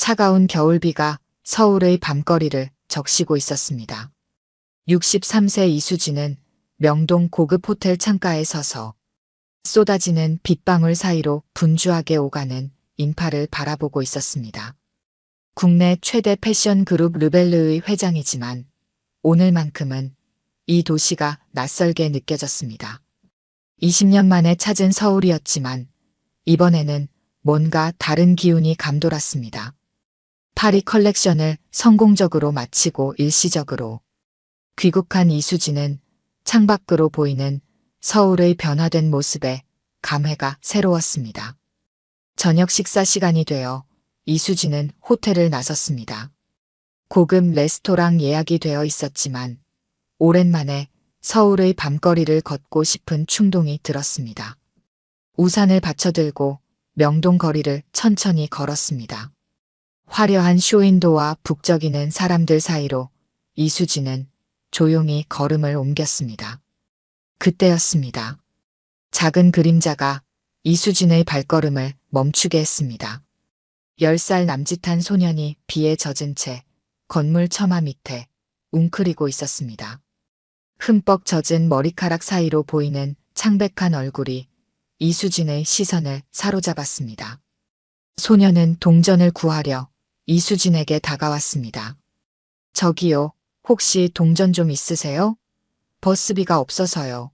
차가운 겨울비가 서울의 밤거리를 적시고 있었습니다. 63세 이수진은 명동 고급 호텔 창가에 서서 쏟아지는 빗방울 사이로 분주하게 오가는 인파를 바라보고 있었습니다. 국내 최대 패션 그룹 르벨르의 회장이지만 오늘만큼은 이 도시가 낯설게 느껴졌습니다. 20년 만에 찾은 서울이었지만 이번에는 뭔가 다른 기운이 감돌았습니다. 파리 컬렉션을 성공적으로 마치고 일시적으로 귀국한 이수진은 창밖으로 보이는 서울의 변화된 모습에 감회가 새로웠습니다. 저녁 식사 시간이 되어 이수진은 호텔을 나섰습니다. 고급 레스토랑 예약이 되어 있었지만 오랜만에 서울의 밤거리를 걷고 싶은 충동이 들었습니다. 우산을 받쳐들고 명동 거리를 천천히 걸었습니다. 화려한 쇼윈도와 북적이는 사람들 사이로 이수진은 조용히 걸음을 옮겼습니다. 그때였습니다. 작은 그림자가 이수진의 발걸음을 멈추게 했습니다. 10살 남짓한 소년이 비에 젖은 채 건물 처마 밑에 웅크리고 있었습니다. 흠뻑 젖은 머리카락 사이로 보이는 창백한 얼굴이 이수진의 시선을 사로잡았습니다. 소년은 동전을 구하려 이수진에게 다가왔습니다. 저기요, 혹시 동전 좀 있으세요? 버스비가 없어서요.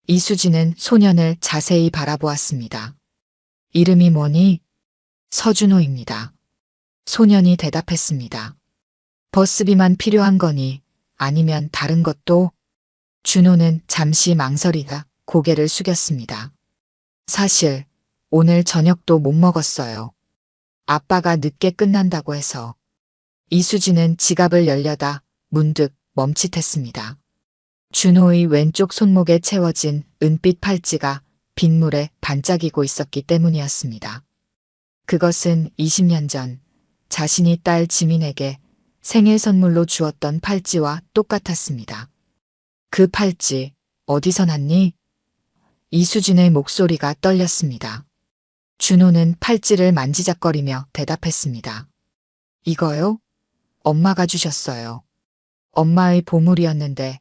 이수진은 소년을 자세히 바라보았습니다. 이름이 뭐니? 서준호입니다. 소년이 대답했습니다. 버스비만 필요한 거니 아니면 다른 것도? 준호는 잠시 망설이다 고개를 숙였습니다. 사실 오늘 저녁도 못 먹었어요. 아빠가 늦게 끝난다고 해서. 이수진은 지갑을 열려다 문득 멈칫했습니다. 준호의 왼쪽 손목에 채워진 은빛 팔찌가 빗물에 반짝이고 있었기 때문이었습니다. 그것은 20년 전 자신이 딸 지민에게 생일 선물로 주었던 팔찌와 똑같았습니다. 그 팔찌 어디서 났니? 이수진의 목소리가 떨렸습니다. 준호는 팔찌를 만지작거리며 대답했습니다. 이거요? 엄마가 주셨어요. 엄마의 보물이었는데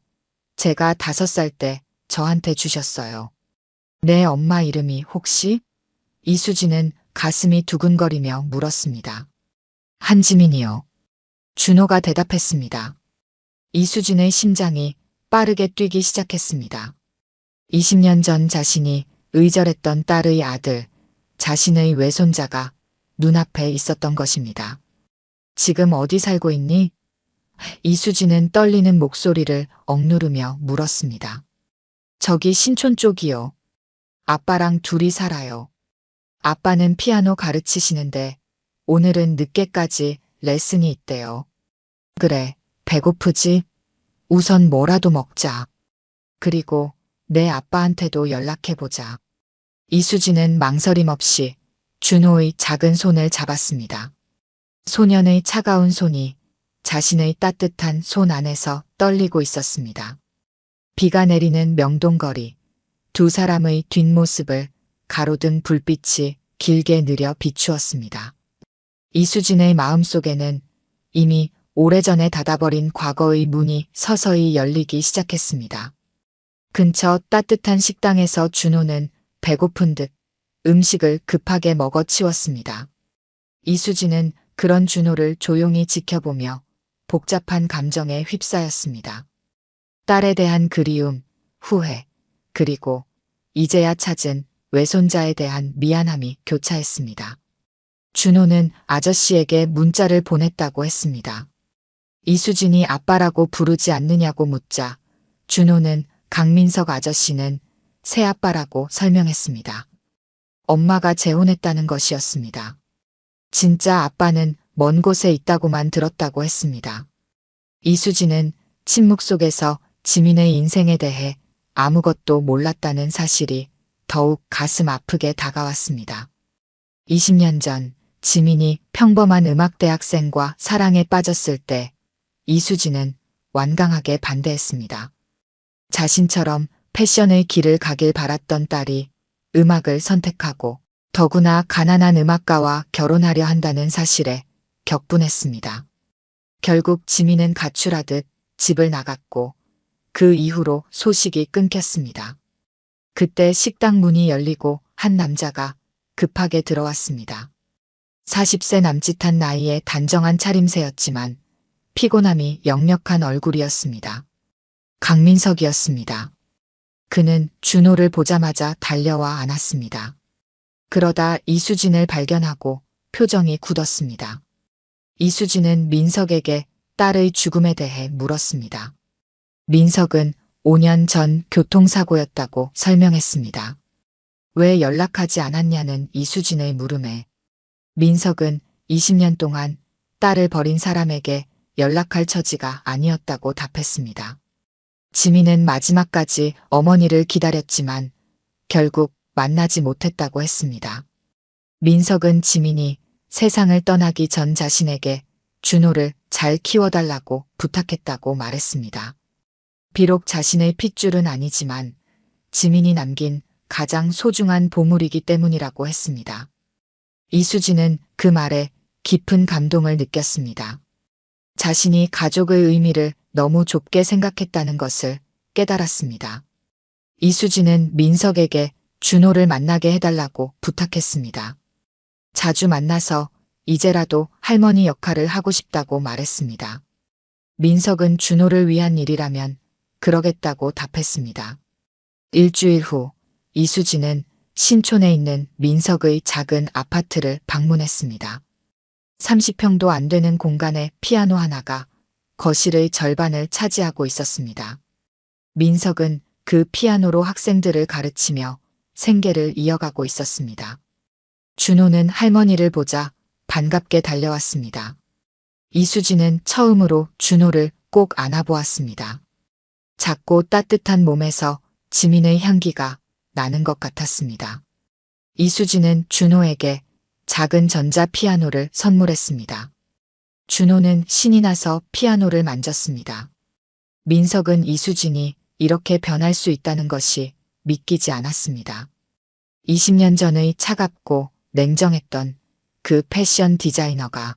제가 5살 때 저한테 주셨어요. 내 엄마 이름이 혹시? 이수진은 가슴이 두근거리며 물었습니다. 한지민이요. 준호가 대답했습니다. 이수진의 심장이 빠르게 뛰기 시작했습니다. 20년 전 자신이 의절했던 딸의 아들, 자신의 외손자가 눈앞에 있었던 것입니다. 지금 어디 살고 있니? 이수진은 떨리는 목소리를 억누르며 물었습니다. 저기 신촌 쪽이요. 아빠랑 둘이 살아요. 아빠는 피아노 가르치시는데 오늘은 늦게까지 레슨이 있대요. 그래, 배고프지? 우선 뭐라도 먹자. 그리고 내 아빠한테도 연락해보자. 이수진은 망설임 없이 준호의 작은 손을 잡았습니다. 소년의 차가운 손이 자신의 따뜻한 손 안에서 떨리고 있었습니다. 비가 내리는 명동거리, 두 사람의 뒷모습을 가로등 불빛이 길게 느려 비추었습니다. 이수진의 마음속에는 이미 오래전에 닫아버린 과거의 문이 서서히 열리기 시작했습니다. 근처 따뜻한 식당에서 준호는 배고픈 듯 음식을 급하게 먹어치웠습니다. 이수진은 그런 준호를 조용히 지켜보며 복잡한 감정에 휩싸였습니다. 딸에 대한 그리움, 후회, 그리고 이제야 찾은 외손자에 대한 미안함이 교차했습니다. 준호는 아저씨에게 문자를 보냈다고 했습니다. 이수진이 아빠라고 부르지 않느냐고 묻자 준호는 강민석 아저씨는 새아빠라고 설명했습니다. 엄마가 재혼했다는 것이었습니다. 진짜 아빠는 먼 곳에 있다고만 들었다고 했습니다. 이수진은 침묵 속에서 지민의 인생에 대해 아무것도 몰랐다는 사실이 더욱 가슴 아프게 다가왔습니다. 20년 전 지민이 평범한 음악대학생과 사랑에 빠졌을 때 이수진은 완강하게 반대했습니다. 자신처럼 패션의 길을 가길 바랐던 딸이 음악을 선택하고 더구나 가난한 음악가와 결혼하려 한다는 사실에 격분했습니다. 결국 지민은 가출하듯 집을 나갔고 그 이후로 소식이 끊겼습니다. 그때 식당 문이 열리고 한 남자가 급하게 들어왔습니다. 40세 남짓한 나이에 단정한 차림새였지만 피곤함이 역력한 얼굴이었습니다. 강민석이었습니다. 그는 준호를 보자마자 달려와 안았습니다. 그러다 이수진을 발견하고 표정이 굳었습니다. 이수진은 민석에게 딸의 죽음에 대해 물었습니다. 민석은 5년 전 교통사고였다고 설명했습니다. 왜 연락하지 않았냐는 이수진의 물음에 민석은 20년 동안 딸을 버린 사람에게 연락할 처지가 아니었다고 답했습니다. 지민은 마지막까지 어머니를 기다렸지만 결국 만나지 못했다고 했습니다. 민석은 지민이 세상을 떠나기 전 자신에게 준호를 잘 키워달라고 부탁했다고 말했습니다. 비록 자신의 핏줄은 아니지만 지민이 남긴 가장 소중한 보물이기 때문이라고 했습니다. 이수진은 그 말에 깊은 감동을 느꼈습니다. 자신이 가족의 의미를 너무 좁게 생각했다는 것을 깨달았습니다. 이수진은 민석에게 준호를 만나게 해달라고 부탁했습니다. 자주 만나서 이제라도 할머니 역할을 하고 싶다고 말했습니다. 민석은 준호를 위한 일이라면 그러겠다고 답했습니다. 일주일 후 이수진은 신촌에 있는 민석의 작은 아파트를 방문했습니다. 30평도 안 되는 공간에 피아노 하나가 거실의 절반을 차지하고 있었습니다. 민석은 그 피아노로 학생들을 가르치며 생계를 이어가고 있었습니다. 준호는 할머니를 보자 반갑게 달려왔습니다. 이수진은 처음으로 준호를 꼭 안아보았습니다. 작고 따뜻한 몸에서 지민의 향기가 나는 것 같았습니다. 이수진은 준호에게 작은 전자피아노를 선물했습니다. 준호는 신이 나서 피아노를 만졌습니다. 민석은 이수진이 이렇게 변할 수 있다는 것이 믿기지 않았습니다. 20년 전의 차갑고 냉정했던 그 패션 디자이너가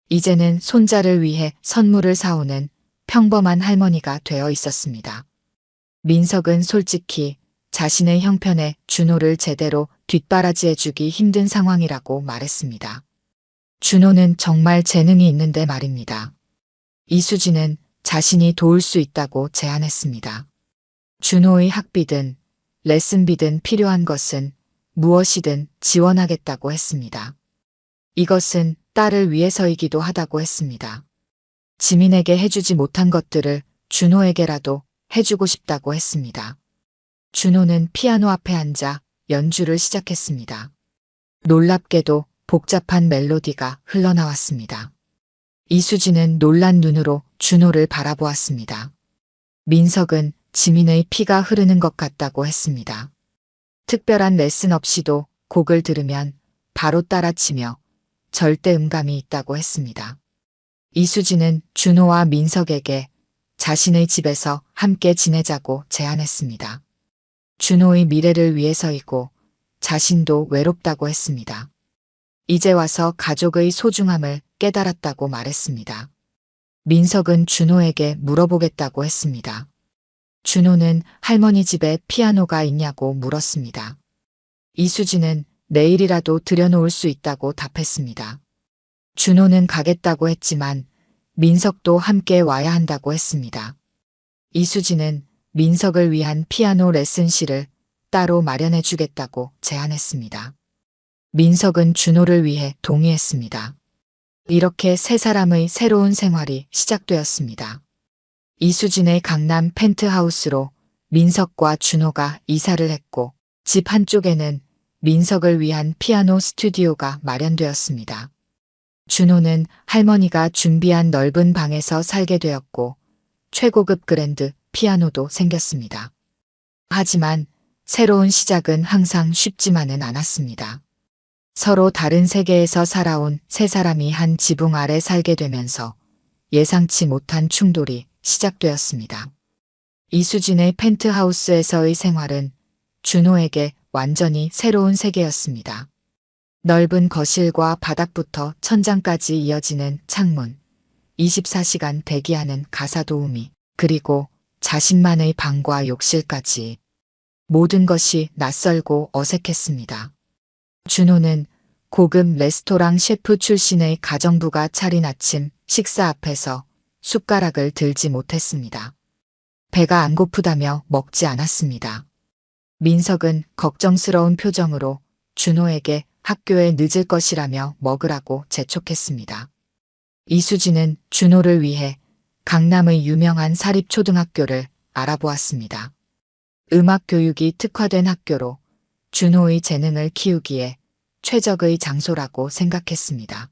이제는 손자를 위해 선물을 사오는 평범한 할머니가 되어 있었습니다. 민석은 솔직히 자신의 형편에 준호를 제대로 뒷바라지해주기 힘든 상황이라고 말했습니다. 준호는 정말 재능이 있는데 말입니다. 이수진은 자신이 도울 수 있다고 제안했습니다. 준호의 학비든 레슨비든 필요한 것은 무엇이든 지원하겠다고 했습니다. 이것은 딸을 위해서이기도 하다고 했습니다. 지민에게 해주지 못한 것들을 준호에게라도 해주고 싶다고 했습니다. 준호는 피아노 앞에 앉아 연주를 시작했습니다. 놀랍게도 복잡한 멜로디가 흘러나왔습니다. 이수진은 놀란 눈으로 준호를 바라보았습니다. 민석은 지민의 피가 흐르는 것 같다고 했습니다. 특별한 레슨 없이도 곡을 들으면 바로 따라치며 절대 음감이 있다고 했습니다. 이수진은 준호와 민석에게 자신의 집에서 함께 지내자고 제안했습니다. 준호의 미래를 위해서이고 자신도 외롭다고 했습니다. 이제 와서 가족의 소중함을 깨달았다고 말했습니다. 민석은 준호에게 물어보겠다고 했습니다. 준호는 할머니 집에 피아노가 있냐고 물었습니다. 이수진은 내일이라도 들여놓을 수 있다고 답했습니다. 준호는 가겠다고 했지만 민석도 함께 와야 한다고 했습니다. 이수진은 민석을 위한 피아노 레슨실을 따로 마련해 주겠다고 제안했습니다. 민석은 준호를 위해 동의했습니다. 이렇게 세 사람의 새로운 생활이 시작되었습니다. 이수진의 강남 펜트하우스로 민석과 준호가 이사를 했고 집 한쪽에는 민석을 위한 피아노 스튜디오가 마련되었습니다. 준호는 할머니가 준비한 넓은 방에서 살게 되었고 최고급 그랜드 피아노도 생겼습니다. 하지만 새로운 시작은 항상 쉽지만은 않았습니다. 서로 다른 세계에서 살아온 세 사람이 한 지붕 아래 살게 되면서 예상치 못한 충돌이 시작되었습니다. 이수진의 펜트하우스에서의 생활은 준호에게 완전히 새로운 세계였습니다. 넓은 거실과 바닥부터 천장까지 이어지는 창문, 24시간 대기하는 가사 도우미, 그리고 자신만의 방과 욕실까지 모든 것이 낯설고 어색했습니다. 준호는 고급 레스토랑 셰프 출신의 가정부가 차린 아침 식사 앞에서 숟가락을 들지 못했습니다. 배가 안 고프다며 먹지 않았습니다. 민석은 걱정스러운 표정으로 준호에게 학교에 늦을 것이라며 먹으라고 재촉했습니다. 이수진은 준호를 위해 강남의 유명한 사립초등학교를 알아보았습니다. 음악 교육이 특화된 학교로 준호의 재능을 키우기에 최적의 장소라고 생각했습니다.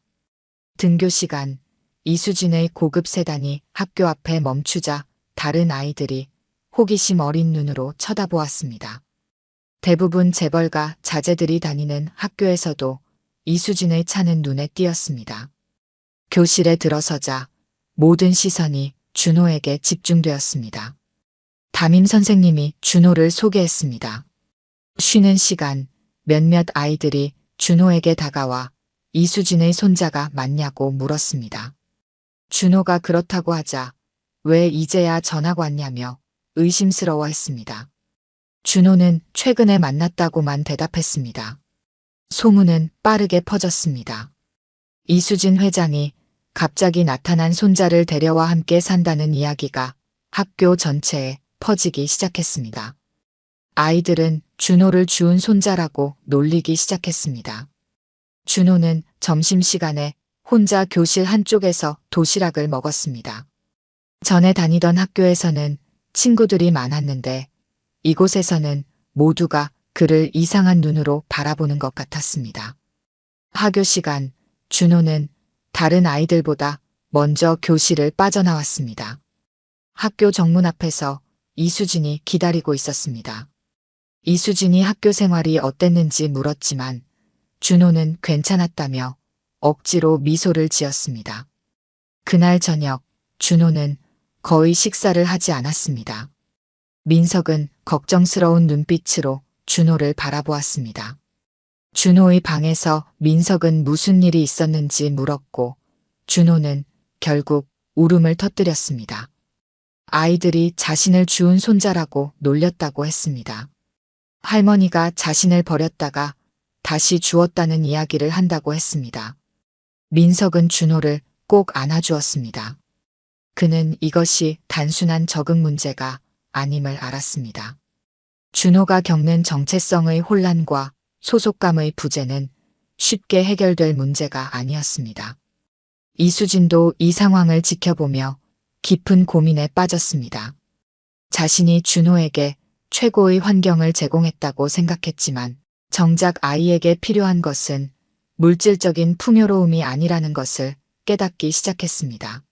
등교 시간, 이수진의 고급 세단이 학교 앞에 멈추자 다른 아이들이 호기심 어린 눈으로 쳐다보았습니다. 대부분 재벌가 자제들이 다니는 학교에서도 이수진의 차는 눈에 띄었습니다. 교실에 들어서자 모든 시선이 준호에게 집중되었습니다. 담임 선생님이 준호를 소개했습니다. 쉬는 시간 몇몇 아이들이 준호에게 다가와 이수진의 손자가 맞냐고 물었습니다. 준호가 그렇다고 하자 왜 이제야 전학 왔냐며 의심스러워했습니다. 준호는 최근에 만났다고만 대답했습니다. 소문은 빠르게 퍼졌습니다. 이수진 회장이 갑자기 나타난 손자를 데려와 함께 산다는 이야기가 학교 전체에 퍼지기 시작했습니다. 아이들은 준호를 주운 손자라고 놀리기 시작했습니다. 준호는 점심시간에 혼자 교실 한쪽에서 도시락을 먹었습니다. 전에 다니던 학교에서는 친구들이 많았는데 이곳에서는 모두가 그를 이상한 눈으로 바라보는 것 같았습니다. 하교 시간, 준호는 다른 아이들보다 먼저 교실을 빠져나왔습니다. 학교 정문 앞에서 이수진이 기다리고 있었습니다. 이수진이 학교 생활이 어땠는지 물었지만 준호는 괜찮았다며 억지로 미소를 지었습니다. 그날 저녁 준호는 거의 식사를 하지 않았습니다. 민석은 걱정스러운 눈빛으로 준호를 바라보았습니다. 준호의 방에서 민석은 무슨 일이 있었는지 물었고 준호는 결국 울음을 터뜨렸습니다. 아이들이 자신을 주운 손자라고 놀렸다고 했습니다. 할머니가 자신을 버렸다가 다시 주었다는 이야기를 한다고 했습니다. 민석은 준호를 꼭 안아주었습니다. 그는 이것이 단순한 적응 문제가 아님을 알았습니다. 준호가 겪는 정체성의 혼란과 소속감의 부재는 쉽게 해결될 문제가 아니었습니다. 이수진도 이 상황을 지켜보며 깊은 고민에 빠졌습니다. 자신이 준호에게 최고의 환경을 제공했다고 생각했지만 정작 아이에게 필요한 것은 물질적인 풍요로움이 아니라는 것을 깨닫기 시작했습니다.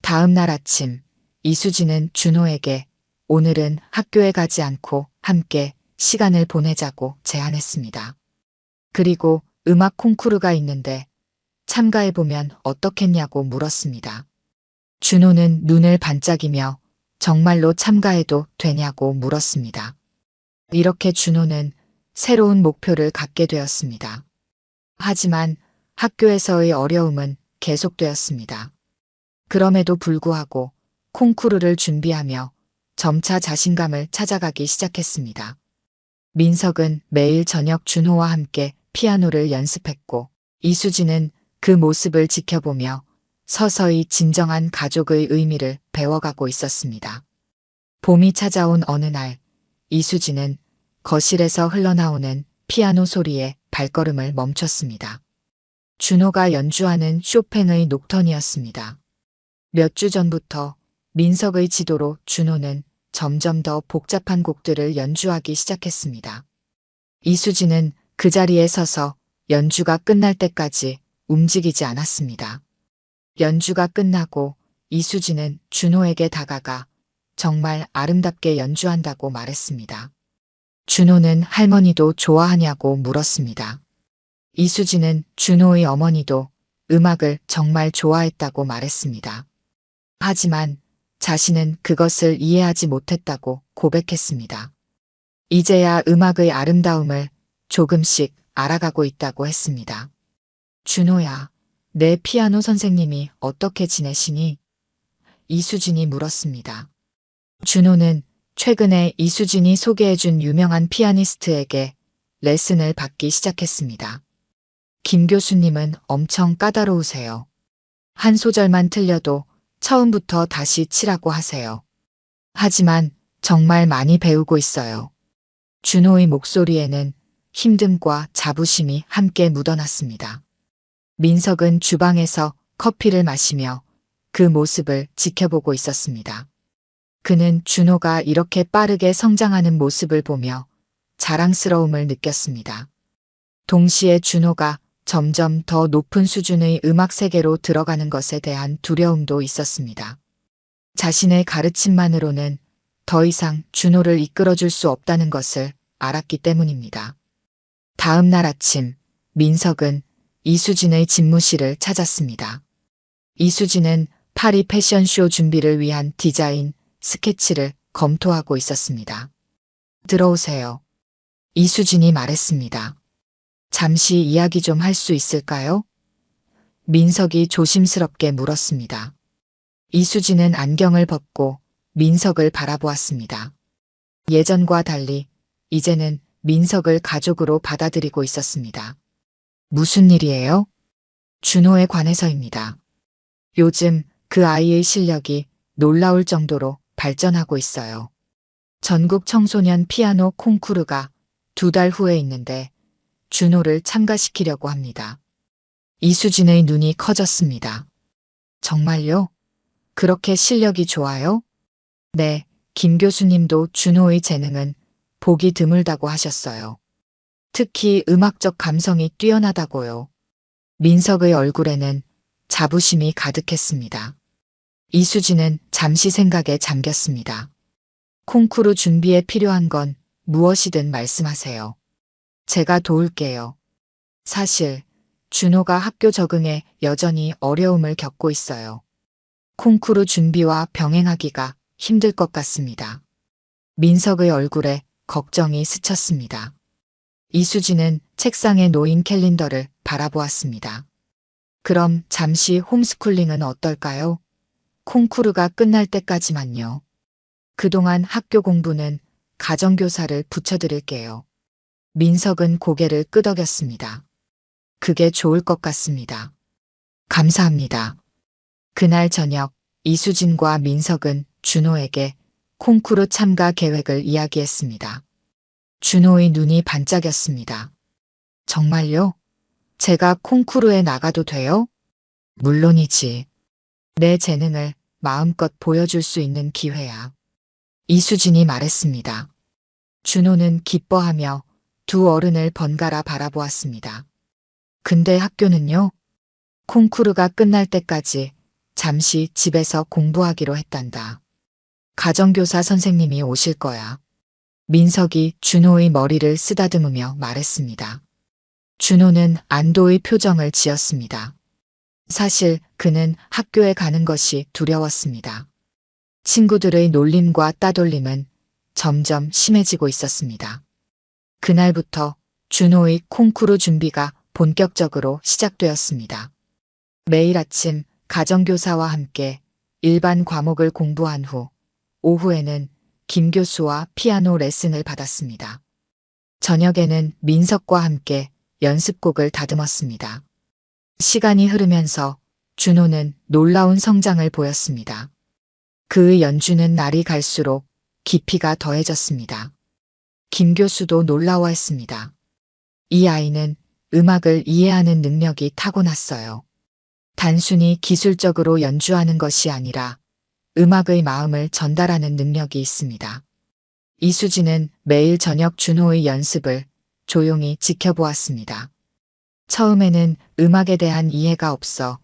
다음 날 아침 이수진은 준호에게 오늘은 학교에 가지 않고 함께 시간을 보내자고 제안했습니다. 그리고 음악 콩쿠르가 있는데 참가해보면 어떻겠냐고 물었습니다. 준호는 눈을 반짝이며 정말로 참가해도 되냐고 물었습니다. 이렇게 준호는 새로운 목표를 갖게 되었습니다. 하지만 학교에서의 어려움은 계속되었습니다. 그럼에도 불구하고 콩쿠르를 준비하며 점차 자신감을 찾아가기 시작했습니다. 민석은 매일 저녁 준호와 함께 피아노를 연습했고 이수진은 그 모습을 지켜보며 서서히 진정한 가족의 의미를 배워가고 있었습니다. 봄이 찾아온 어느 날 이수진은 거실에서 흘러나오는 피아노 소리에 발걸음을 멈췄습니다. 준호가 연주하는 쇼팽의 녹턴이었습니다. 몇 주 전부터 민석의 지도로 준호는 점점 더 복잡한 곡들을 연주하기 시작했습니다. 이수진은 그 자리에 서서 연주가 끝날 때까지 움직이지 않았습니다. 연주가 끝나고 이수진은 준호에게 다가가 정말 아름답게 연주한다고 말했습니다. 준호는 할머니도 좋아하냐고 물었습니다. 이수진은 준호의 어머니도 음악을 정말 좋아했다고 말했습니다. 하지만 자신은 그것을 이해하지 못했다고 고백했습니다. 이제야 음악의 아름다움을 조금씩 알아가고 있다고 했습니다. 준호야, 내 피아노 선생님이 어떻게 지내시니? 이수진이 물었습니다. 준호는 최근에 이수진이 소개해준 유명한 피아니스트에게 레슨을 받기 시작했습니다. 김 교수님은 엄청 까다로우세요. 한 소절만 틀려도 처음부터 다시 치라고 하세요. 하지만 정말 많이 배우고 있어요. 준호의 목소리에는 힘듦과 자부심이 함께 묻어났습니다. 민석은 주방에서 커피를 마시며 그 모습을 지켜보고 있었습니다. 그는 준호가 이렇게 빠르게 성장하는 모습을 보며 자랑스러움을 느꼈습니다. 동시에 준호가 점점 더 높은 수준의 음악 세계로 들어가는 것에 대한 두려움도 있었습니다. 자신의 가르침만으로는 더 이상 준호를 이끌어줄 수 없다는 것을 알았기 때문입니다. 다음 날 아침, 민석은 이수진의 집무실을 찾았습니다. 이수진은 파리 패션쇼 준비를 위한 디자인, 스케치를 검토하고 있었습니다. 들어오세요. 이수진이 말했습니다. 잠시 이야기 좀 할 수 있을까요? 민석이 조심스럽게 물었습니다. 이수진은 안경을 벗고 민석을 바라보았습니다. 예전과 달리 이제는 민석을 가족으로 받아들이고 있었습니다. 무슨 일이에요? 준호에 관해서입니다. 요즘 그 아이의 실력이 놀라울 정도로 발전하고 있어요. 전국 청소년 피아노 콩쿠르가 2달 후에 있는데 준호를 참가시키려고 합니다. 이수진의 눈이 커졌습니다. 정말요? 그렇게 실력이 좋아요? 네, 김 교수님도 준호의 재능은 보기 드물다고 하셨어요. 특히 음악적 감성이 뛰어나다고요. 민석의 얼굴에는 자부심이 가득했습니다. 이수진은 잠시 생각에 잠겼습니다. 콩쿠르 준비에 필요한 건 무엇이든 말씀하세요. 제가 도울게요. 사실 준호가 학교 적응에 여전히 어려움을 겪고 있어요. 콩쿠르 준비와 병행하기가 힘들 것 같습니다. 민석의 얼굴에 걱정이 스쳤습니다. 이수진은 책상에 놓인 캘린더를 바라보았습니다. 그럼 잠시 홈스쿨링은 어떨까요? 콩쿠르가 끝날 때까지만요. 그동안 학교 공부는 가정교사를 붙여드릴게요. 민석은 고개를 끄덕였습니다. 그게 좋을 것 같습니다. 감사합니다. 그날 저녁 이수진과 민석은 준호에게 콩쿠르 참가 계획을 이야기했습니다. 준호의 눈이 반짝였습니다. 정말요? 제가 콩쿠르에 나가도 돼요? 물론이지. 내 재능을 마음껏 보여줄 수 있는 기회야. 이수진이 말했습니다. 준호는 기뻐하며 두 어른을 번갈아 바라보았습니다. 근데 학교는요? 콩쿠르가 끝날 때까지 잠시 집에서 공부하기로 했단다. 가정교사 선생님이 오실 거야. 민석이 준호의 머리를 쓰다듬으며 말했습니다. 준호는 안도의 표정을 지었습니다. 사실 그는 학교에 가는 것이 두려웠습니다. 친구들의 놀림과 따돌림은 점점 심해지고 있었습니다. 그날부터 준호의 콩쿠르 준비가 본격적으로 시작되었습니다. 매일 아침 가정교사와 함께 일반 과목을 공부한 후 오후에는 김 교수와 피아노 레슨을 받았습니다. 저녁에는 민석과 함께 연습곡을 다듬었습니다. 시간이 흐르면서 준호는 놀라운 성장을 보였습니다. 그의 연주는 날이 갈수록 깊이가 더해졌습니다. 김 교수도 놀라워했습니다. 이 아이는 음악을 이해하는 능력이 타고났어요. 단순히 기술적으로 연주하는 것이 아니라 음악의 마음을 전달하는 능력이 있습니다. 이수진은 매일 저녁 준호의 연습을 조용히 지켜보았습니다. 처음에는 음악에 대한 이해가 없어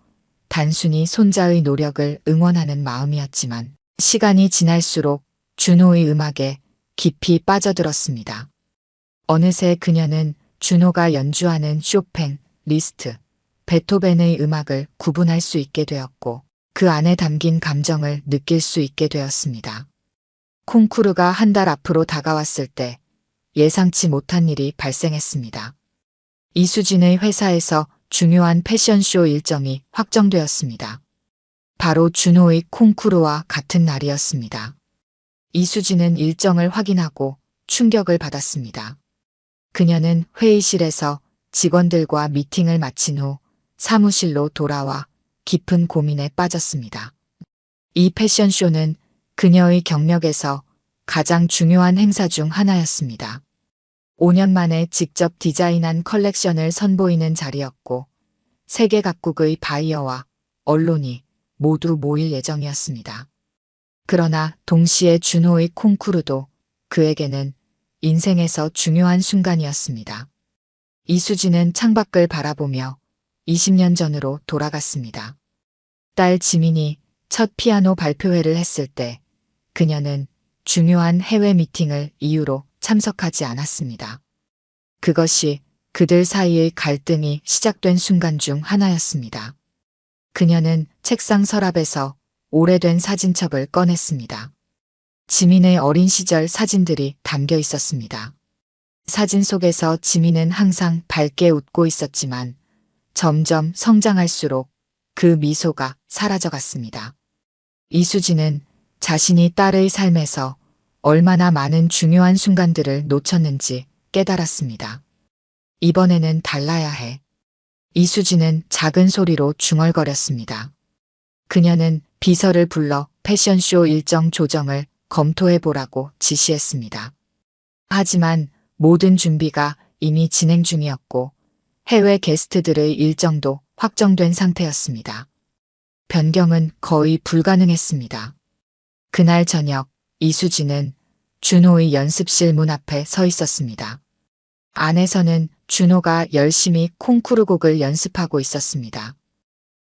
단순히 손자의 노력을 응원하는 마음이었지만 시간이 지날수록 준호의 음악에 깊이 빠져들었습니다. 어느새 그녀는 준호가 연주하는 쇼팽, 리스트, 베토벤의 음악을 구분할 수 있게 되었고 그 안에 담긴 감정을 느낄 수 있게 되었습니다. 콩쿠르가 한 달 앞으로 다가왔을 때 예상치 못한 일이 발생했습니다. 이수진의 회사에서 중요한 패션쇼 일정이 확정되었습니다. 바로 준호의 콩쿠르와 같은 날이었습니다. 이수진은 일정을 확인하고 충격을 받았습니다. 그녀는 회의실에서 직원들과 미팅을 마친 후 사무실로 돌아와 깊은 고민에 빠졌습니다. 이 패션쇼는 그녀의 경력에서 가장 중요한 행사 중 하나였습니다. 5년 만에 직접 디자인한 컬렉션을 선보이는 자리였고 세계 각국의 바이어와 언론이 모두 모일 예정이었습니다. 그러나 동시에 준호의 콩쿠르도 그에게는 인생에서 중요한 순간이었습니다. 이수진은 창밖을 바라보며 20년 전으로 돌아갔습니다. 딸 지민이 첫 피아노 발표회를 했을 때 그녀는 중요한 해외 미팅을 이유로 참석하지 않았습니다. 그것이 그들 사이의 갈등이 시작된 순간 중 하나였습니다. 그녀는 책상 서랍에서 오래된 사진첩을 꺼냈습니다. 지민의 어린 시절 사진들이 담겨 있었습니다. 사진 속에서 지민은 항상 밝게 웃고 있었지만 점점 성장할수록 그 미소가 사라져갔습니다. 이수진은 자신이 딸의 삶에서 얼마나 많은 중요한 순간들을 놓쳤는지 깨달았습니다. 이번에는 달라야 해. 이수진은 작은 소리로 중얼거렸습니다. 그녀는 비서를 불러 패션쇼 일정 조정을 검토해보라고 지시했습니다. 하지만 모든 준비가 이미 진행 중이었고 해외 게스트들의 일정도 확정된 상태였습니다. 변경은 거의 불가능했습니다. 그날 저녁 이수진은 준호의 연습실 문 앞에 서 있었습니다. 안에서는 준호가 열심히 콩쿠르 곡을 연습하고 있었습니다.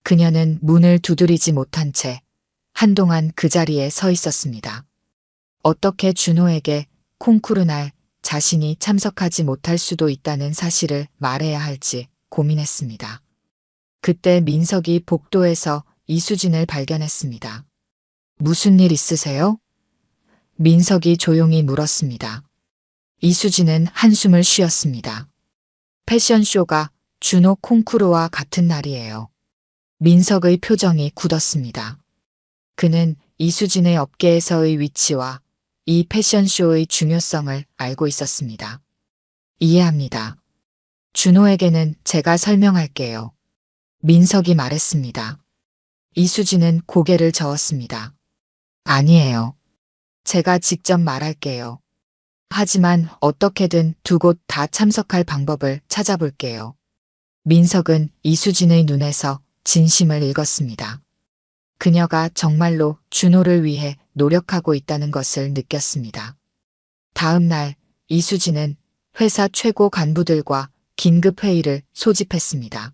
그녀는 문을 두드리지 못한 채 한동안 그 자리에 서 있었습니다. 어떻게 준호에게 콩쿠르 날 자신이 참석하지 못할 수도 있다는 사실을 말해야 할지 고민했습니다. 그때 민석이 복도에서 이수진을 발견했습니다. 무슨 일 있으세요? 민석이 조용히 물었습니다. 이수진은 한숨을 쉬었습니다. 패션쇼가 준호 콩쿠르와 같은 날이에요. 민석의 표정이 굳었습니다. 그는 이수진의 업계에서의 위치와 이 패션쇼의 중요성을 알고 있었습니다. 이해합니다. 준호에게는 제가 설명할게요. 민석이 말했습니다. 이수진은 고개를 저었습니다. 아니에요. 제가 직접 말할게요. 하지만 어떻게든 두 곳 다 참석할 방법을 찾아볼게요. 민석은 이수진의 눈에서 진심을 읽었습니다. 그녀가 정말로 준호를 위해 노력하고 있다는 것을 느꼈습니다. 다음 날 이수진은 회사 최고 간부들과 긴급 회의를 소집했습니다.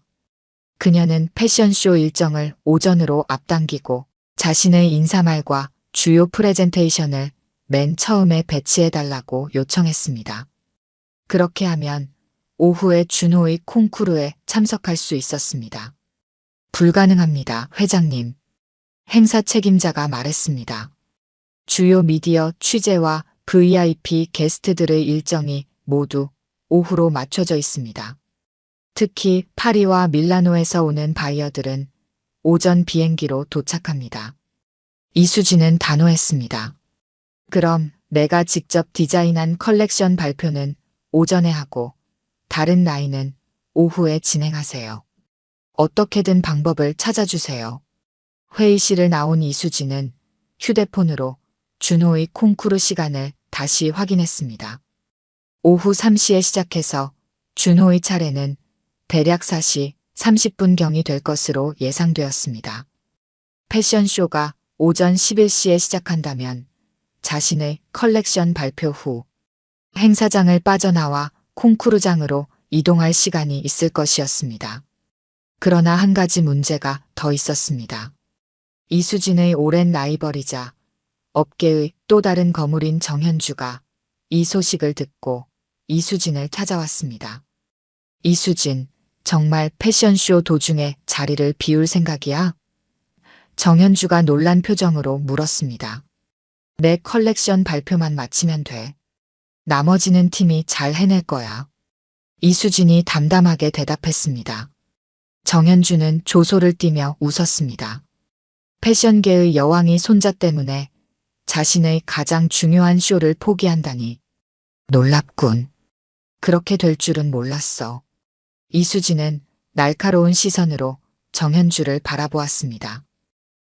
그녀는 패션쇼 일정을 오전으로 앞당기고 자신의 인사말과 주요 프레젠테이션을 맨 처음에 배치해달라고 요청했습니다. 그렇게 하면 오후에 준호의 콩쿠르에 참석할 수 있었습니다. 불가능합니다, 회장님. 행사 책임자가 말했습니다. 주요 미디어 취재와 VIP 게스트들의 일정이 모두 오후로 맞춰져 있습니다. 특히 파리와 밀라노에서 오는 바이어들은 오전 비행기로 도착합니다. 이수진은 단호했습니다. 그럼 내가 직접 디자인한 컬렉션 발표는 오전에 하고 다른 라인은 오후에 진행하세요. 어떻게든 방법을 찾아주세요. 회의실을 나온 이수진은 휴대폰으로 준호의 콩쿠르 시간을 다시 확인했습니다. 오후 3시에 시작해서 준호의 차례는 대략 4시 30분경이 될 것으로 예상되었습니다. 패션쇼가 오전 11시에 시작한다면 자신의 컬렉션 발표 후 행사장을 빠져나와 콩쿠르장으로 이동할 시간이 있을 것이었습니다. 그러나 한 가지 문제가 더 있었습니다. 이수진의 오랜 라이벌이자 업계의 또 다른 거물인 정현주가 이 소식을 듣고 이수진을 찾아왔습니다. 이수진, 정말 패션쇼 도중에 자리를 비울 생각이야? 정현주가 놀란 표정으로 물었습니다. 내 컬렉션 발표만 마치면 돼. 나머지는 팀이 잘 해낼 거야. 이수진이 담담하게 대답했습니다. 정현주는 조소를 띠며 웃었습니다. 패션계의 여왕이 손자 때문에 자신의 가장 중요한 쇼를 포기한다니. 놀랍군. 그렇게 될 줄은 몰랐어. 이수진은 날카로운 시선으로 정현주를 바라보았습니다.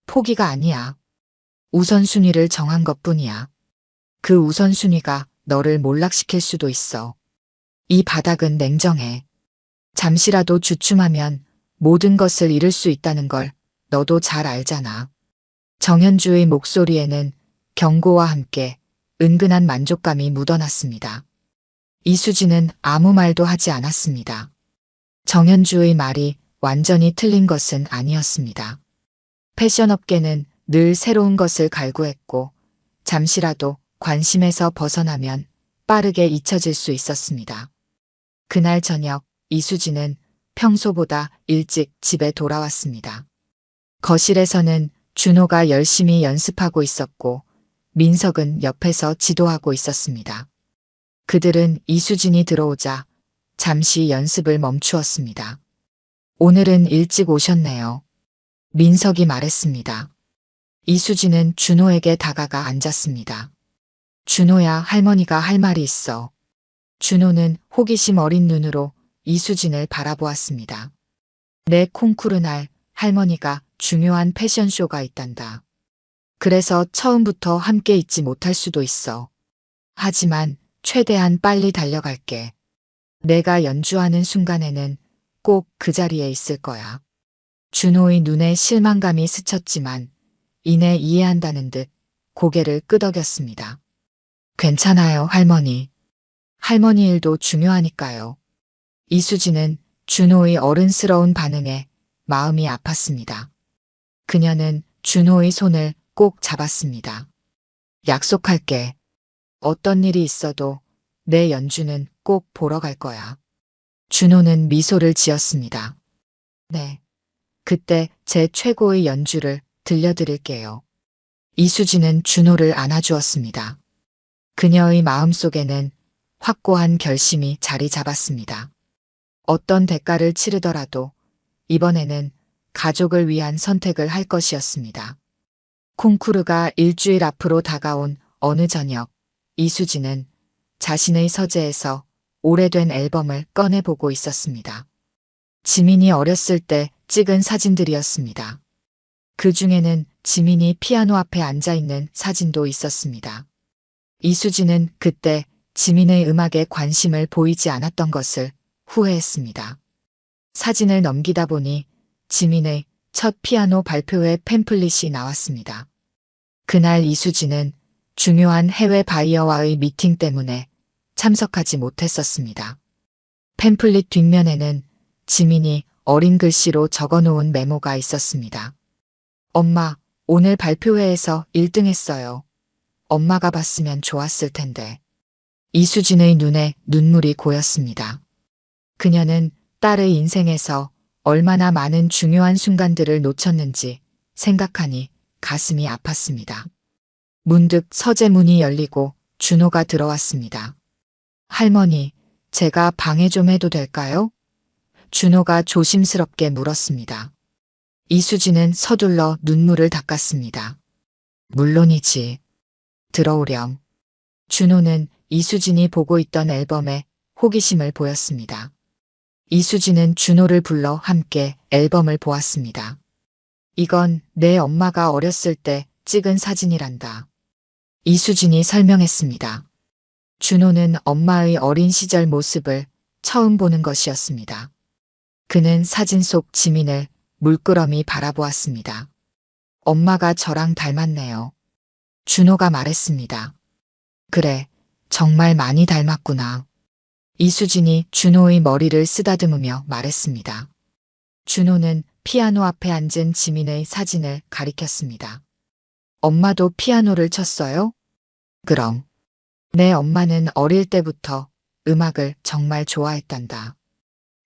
포기가 아니야. 우선순위를 정한 것뿐이야. 그 우선순위가 너를 몰락시킬 수도 있어. 이 바닥은 냉정해. 잠시라도 주춤하면 모든 것을 잃을 수 있다는 걸 너도 잘 알잖아. 정현주의 목소리에는 경고와 함께 은근한 만족감이 묻어났습니다. 이수진은 아무 말도 하지 않았습니다. 정현주의 말이 완전히 틀린 것은 아니었습니다. 패션업계는 늘 새로운 것을 갈구했고 잠시라도 관심에서 벗어나면 빠르게 잊혀질 수 있었습니다. 그날 저녁 이수진은 평소보다 일찍 집에 돌아왔습니다. 거실에서는 준호가 열심히 연습하고 있었고 민석은 옆에서 지도하고 있었습니다. 그들은 이수진이 들어오자 잠시 연습을 멈추었습니다. 오늘은 일찍 오셨네요. 민석이 말했습니다. 이수진은 준호에게 다가가 앉았습니다. 준호야, 할머니가 할 말이 있어. 준호는 호기심 어린 눈으로 이수진을 바라보았습니다. 내 콩쿠르 날 할머니가 중요한 패션쇼가 있단다. 그래서 처음부터 함께 있지 못할 수도 있어. 하지만 최대한 빨리 달려갈게. 내가 연주하는 순간에는 꼭 그 자리에 있을 거야. 준호의 눈에 실망감이 스쳤지만 이내 이해한다는 듯 고개를 끄덕였습니다. 괜찮아요, 할머니. 할머니 일도 중요하니까요. 이수진은 준호의 어른스러운 반응에 마음이 아팠습니다. 그녀는 준호의 손을 꼭 잡았습니다. 약속할게. 어떤 일이 있어도 내 연주는 꼭 보러 갈 거야. 준호는 미소를 지었습니다. 네. 그때 제 최고의 연주를 들려드릴게요. 이수진은 준호를 안아주었습니다. 그녀의 마음속에는 확고한 결심이 자리 잡았습니다. 어떤 대가를 치르더라도 이번에는 가족을 위한 선택을 할 것이었습니다. 콩쿠르가 일주일 앞으로 다가온 어느 저녁, 이수진은 자신의 서재에서 오래된 앨범을 꺼내보고 있었습니다. 지민이 어렸을 때 찍은 사진들이었습니다. 그 중에는 지민이 피아노 앞에 앉아있는 사진도 있었습니다. 이수진은 그때 지민의 음악에 관심을 보이지 않았던 것을 후회했습니다. 사진을 넘기다 보니 지민의 첫 피아노 발표회 팸플릿이 나왔습니다. 그날 이수진은 중요한 해외 바이어와의 미팅 때문에 참석하지 못했었습니다. 팸플릿 뒷면에는 지민이 어린 글씨로 적어놓은 메모가 있었습니다. 엄마, 오늘 발표회에서 1등 했어요. 엄마가 봤으면 좋았을 텐데. 이수진의 눈에 눈물이 고였습니다. 그녀는 딸의 인생에서 얼마나 많은 중요한 순간들을 놓쳤는지 생각하니 가슴이 아팠습니다. 문득 서재 문이 열리고 준호가 들어왔습니다. 할머니, 제가 방해 좀 해도 될까요? 준호가 조심스럽게 물었습니다. 이수진은 서둘러 눈물을 닦았습니다. 물론이지. 들어오렴. 준호는 이수진이 보고 있던 앨범에 호기심을 보였습니다. 이수진은 준호를 불러 함께 앨범을 보았습니다. 이건 내 엄마가 어렸을 때 찍은 사진이란다. 이수진이 설명했습니다. 준호는 엄마의 어린 시절 모습을 처음 보는 것이었습니다. 그는 사진 속 지민을 물끄러미 바라보았습니다. 엄마가 저랑 닮았네요. 준호가 말했습니다. 그래, 정말 많이 닮았구나. 이수진이 준호의 머리를 쓰다듬으며 말했습니다. 준호는 피아노 앞에 앉은 지민의 사진을 가리켰습니다. 엄마도 피아노를 쳤어요? 그럼. 내 엄마는 어릴 때부터 음악을 정말 좋아했단다.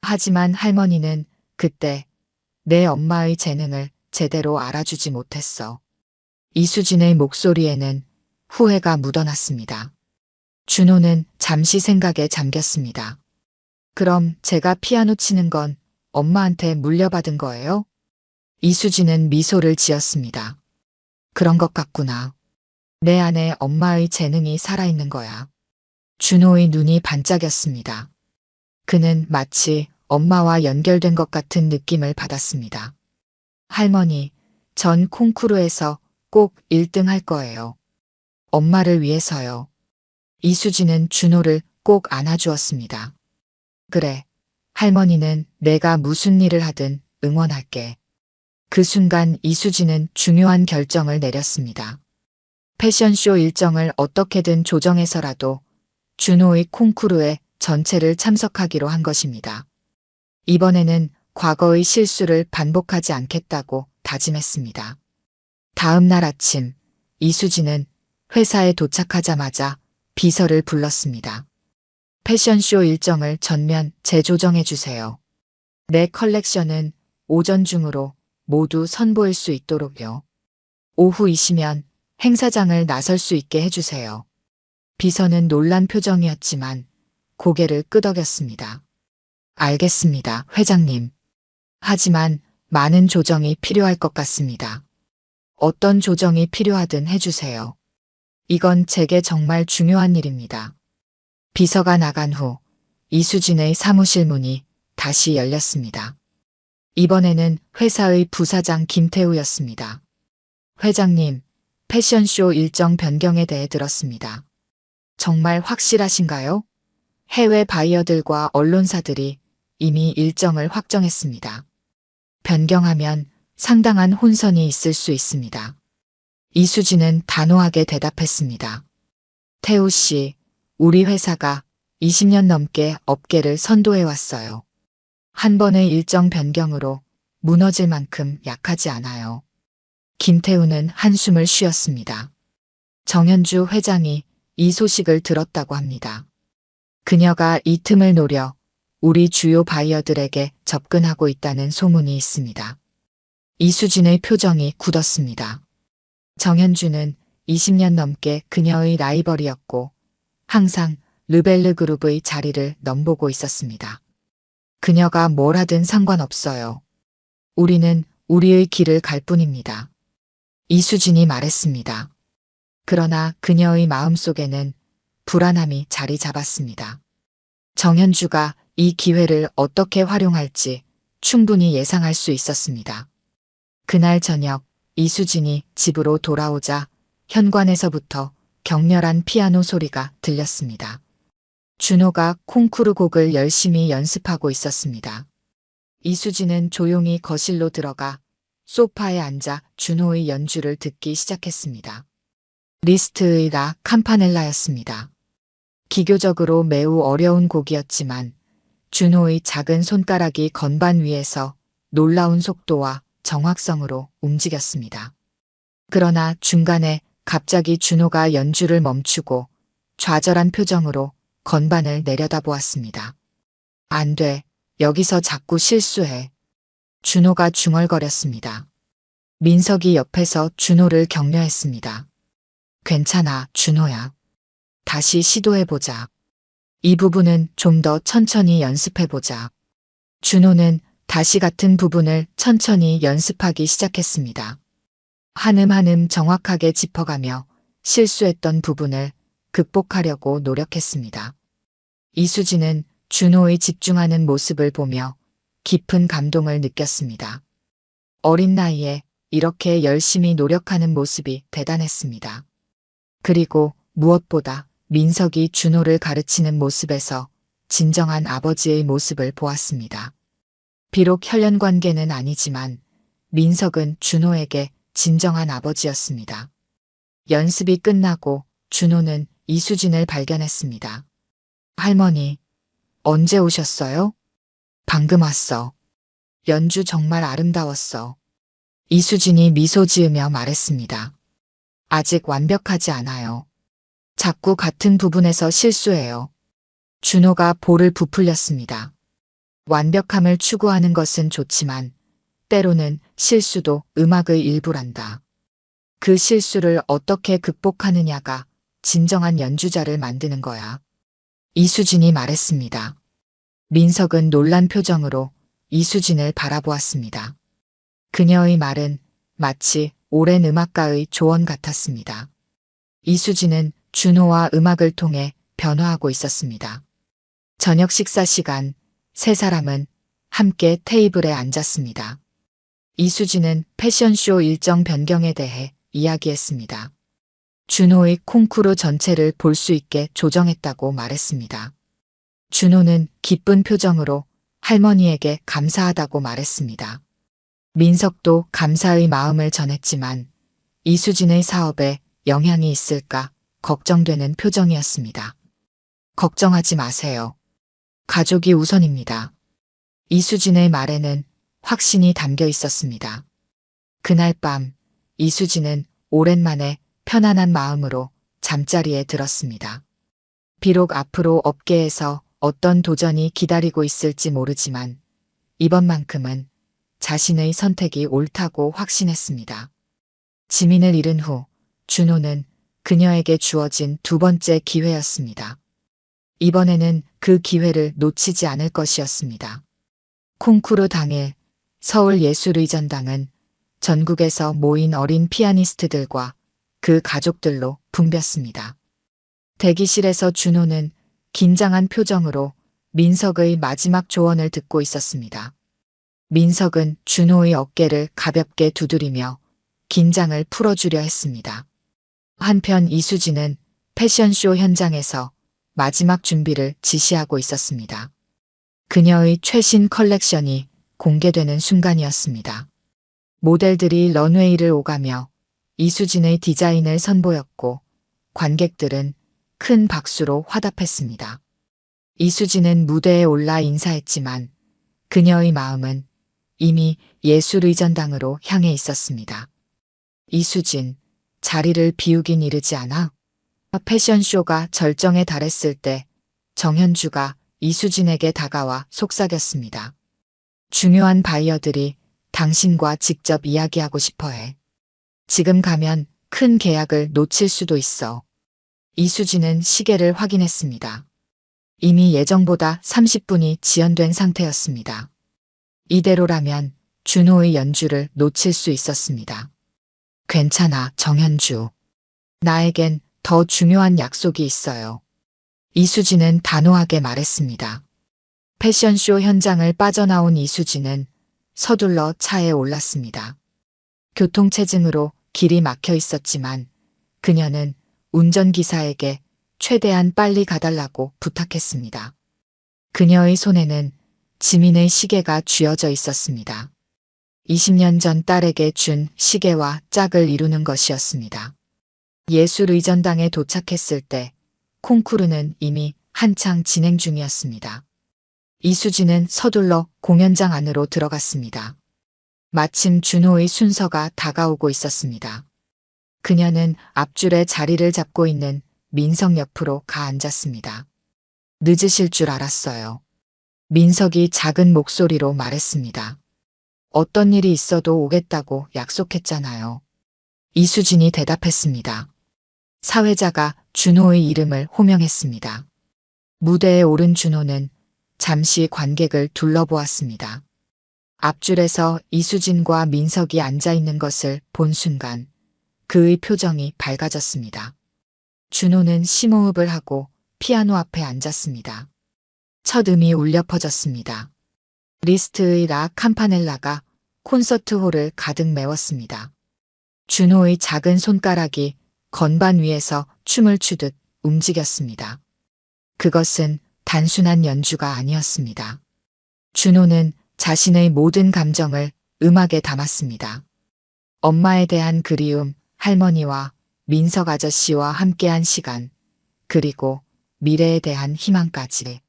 하지만 할머니는 그때 내 엄마의 재능을 제대로 알아주지 못했어. 이수진의 목소리에는 후회가 묻어났습니다. 준호는 잠시 생각에 잠겼습니다. 그럼 제가 피아노 치는 건 엄마한테 물려받은 거예요? 이수진은 미소를 지었습니다. 그런 것 같구나. 내 안에 엄마의 재능이 살아있는 거야. 준호의 눈이 반짝였습니다. 그는 마치 엄마와 연결된 것 같은 느낌을 받았습니다. 할머니, 전 콩쿠르에서 꼭 1등 할 거예요. 엄마를 위해서요. 이수진은 준호를 꼭 안아주었습니다. 그래. 할머니는 내가 무슨 일을 하든 응원할게. 그 순간 이수진은 중요한 결정을 내렸습니다. 패션쇼 일정을 어떻게든 조정해서라도 준호의 콩쿠르에 전체를 참석하기로 한 것입니다. 이번에는 과거의 실수를 반복하지 않겠다고 다짐했습니다. 다음 날 아침, 이수진은 회사에 도착하자마자 비서를 불렀습니다. 패션쇼 일정을 전면 재조정해 주세요. 내 컬렉션은 오전 중으로 모두 선보일 수 있도록요. 오후이시면 행사장을 나설 수 있게 해주세요. 비서는 놀란 표정이었지만 고개를 끄덕였습니다. 알겠습니다, 회장님. 하지만 많은 조정이 필요할 것 같습니다. 어떤 조정이 필요하든 해주세요. 이건 제게 정말 중요한 일입니다. 비서가 나간 후 이수진의 사무실 문이 다시 열렸습니다. 이번에는 회사의 부사장 김태우였습니다. 회장님, 패션쇼 일정 변경에 대해 들었습니다. 정말 확실하신가요? 해외 바이어들과 언론사들이 이미 일정을 확정했습니다. 변경하면 상당한 혼선이 있을 수 있습니다. 이수진은 단호하게 대답했습니다. 태우 씨, 우리 회사가 20년 넘게 업계를 선도해왔어요. 한 번의 일정 변경으로 무너질 만큼 약하지 않아요. 김태우는 한숨을 쉬었습니다. 정현주 회장이 이 소식을 들었다고 합니다. 그녀가 이 틈을 노려 우리 주요 바이어들에게 접근하고 있다는 소문이 있습니다. 이수진의 표정이 굳었습니다. 정현주는 20년 넘게 그녀의 라이벌이었고 항상 르벨르 그룹의 자리를 넘보고 있었습니다. 그녀가 뭘 하든 상관없어요. 우리는 우리의 길을 갈 뿐입니다. 이수진이 말했습니다. 그러나 그녀의 마음속에는 불안함이 자리 잡았습니다. 정현주가 이 기회를 어떻게 활용할지 충분히 예상할 수 있었습니다. 그날 저녁 이수진이 집으로 돌아오자 현관에서부터 격렬한 피아노 소리가 들렸습니다. 준호가 콩쿠르 곡을 열심히 연습하고 있었습니다. 이수진은 조용히 거실로 들어가 소파에 앉아 준호의 연주를 듣기 시작했습니다. 리스트의 라 캠파넬라였습니다. 기교적으로 매우 어려운 곡이었지만 준호의 작은 손가락이 건반 위에서 놀라운 속도와 정확성으로 움직였습니다. 그러나 중간에 갑자기 준호가 연주를 멈추고 좌절한 표정으로 건반을 내려다보았습니다. 안 돼. 여기서 자꾸 실수해. 준호가 중얼거렸습니다. 민석이 옆에서 준호를 격려했습니다. 괜찮아, 준호야. 다시 시도해보자. 이 부분은 좀 더 천천히 연습해보자. 준호는 다시 같은 부분을 천천히 연습하기 시작했습니다. 한음 한음 정확하게 짚어가며 실수했던 부분을 극복하려고 노력했습니다. 이수진은 준호의 집중하는 모습을 보며 깊은 감동을 느꼈습니다. 어린 나이에 이렇게 열심히 노력하는 모습이 대단했습니다. 그리고 무엇보다 민석이 준호를 가르치는 모습에서 진정한 아버지의 모습을 보았습니다. 비록 혈연 관계는 아니지만 민석은 준호에게 진정한 아버지였습니다. 연습이 끝나고 준호는 이수진을 발견했습니다. 할머니, 언제 오셨어요? 방금 왔어. 연주 정말 아름다웠어. 이수진이 미소 지으며 말했습니다. 아직 완벽하지 않아요. 자꾸 같은 부분에서 실수해요. 준호가 볼을 부풀렸습니다. 완벽함을 추구하는 것은 좋지만 때로는 실수도 음악의 일부란다. 그 실수를 어떻게 극복하느냐가 진정한 연주자를 만드는 거야. 이수진이 말했습니다. 민석은 놀란 표정으로 이수진을 바라보았습니다. 그녀의 말은 마치 오랜 음악가의 조언 같았습니다. 이수진은 준호와 음악을 통해 변화하고 있었습니다. 저녁 식사 시간, 세 사람은 함께 테이블에 앉았습니다. 이수진은 패션쇼 일정 변경에 대해 이야기했습니다. 준호의 콩쿠르 전체를 볼 수 있게 조정했다고 말했습니다. 준호는 기쁜 표정으로 할머니에게 감사하다고 말했습니다. 민석도 감사의 마음을 전했지만 이수진의 사업에 영향이 있을까 걱정되는 표정이었습니다. 걱정하지 마세요. 가족이 우선입니다. 이수진의 말에는 확신이 담겨 있었습니다. 그날 밤 이수진은 오랜만에 편안한 마음으로 잠자리에 들었습니다. 비록 앞으로 업계에서 어떤 도전이 기다리고 있을지 모르지만 이번만큼은 자신의 선택이 옳다고 확신했습니다. 지민을 잃은 후 준호는 그녀에게 주어진 두 번째 기회였습니다. 이번에는 그 기회를 놓치지 않을 것이었습니다. 콩쿠르 당일 서울예술의전당은 전국에서 모인 어린 피아니스트들과 그 가족들로 붐볐습니다. 대기실에서 준호는 긴장한 표정으로 민석의 마지막 조언을 듣고 있었습니다. 민석은 준호의 어깨를 가볍게 두드리며 긴장을 풀어주려 했습니다. 한편 이수진은 패션쇼 현장에서 마지막 준비를 지시하고 있었습니다. 그녀의 최신 컬렉션이 공개되는 순간이었습니다. 모델들이 런웨이를 오가며 이수진의 디자인을 선보였고 관객들은 큰 박수로 화답했습니다. 이수진은 무대에 올라 인사했지만 그녀의 마음은 이미 예술의전당으로 향해 있었습니다. 이수진, 자리를 비우긴 이르지 않아? 패션쇼가 절정에 달했을 때 정현주가 이수진에게 다가와 속삭였습니다. 중요한 바이어들이 당신과 직접 이야기하고 싶어해. 지금 가면 큰 계약을 놓칠 수도 있어. 이수진은 시계를 확인했습니다. 이미 예정보다 30분이 지연된 상태였습니다. 이대로라면 준호의 연주를 놓칠 수 있었습니다. 괜찮아, 정현주. 나에겐 더 중요한 약속이 있어요. 이수진은 단호하게 말했습니다. 패션쇼 현장을 빠져나온 이수진은 서둘러 차에 올랐습니다. 교통체증으로 길이 막혀 있었지만 그녀는 운전기사에게 최대한 빨리 가달라고 부탁했습니다. 그녀의 손에는 지민의 시계가 쥐어져 있었습니다. 20년 전 딸에게 준 시계와 짝을 이루는 것이었습니다. 예술의전당에 도착했을 때 콩쿠르는 이미 한창 진행 중이었습니다. 이수진은 서둘러 공연장 안으로 들어갔습니다. 마침 준호의 순서가 다가오고 있었습니다. 그녀는 앞줄에 자리를 잡고 있는 민석 옆으로 가 앉았습니다. 늦으실 줄 알았어요. 민석이 작은 목소리로 말했습니다. 어떤 일이 있어도 오겠다고 약속했잖아요. 이수진이 대답했습니다. 사회자가 준호의 이름을 호명했습니다. 무대에 오른 준호는 잠시 관객을 둘러보았습니다. 앞줄에서 이수진과 민석이 앉아 있는 것을 본 순간 그의 표정이 밝아졌습니다. 준호는 심호흡을 하고 피아노 앞에 앉았습니다. 첫 음이 울려 퍼졌습니다. 리스트의 라 캄파넬라가 콘서트홀을 가득 메웠습니다. 준호의 작은 손가락이 건반 위에서 춤을 추듯 움직였습니다. 그것은 단순한 연주가 아니었습니다. 준호는 자신의 모든 감정을 음악에 담았습니다. 엄마에 대한 그리움, 할머니와 민석 아저씨와 함께한 시간, 그리고 미래에 대한 희망까지.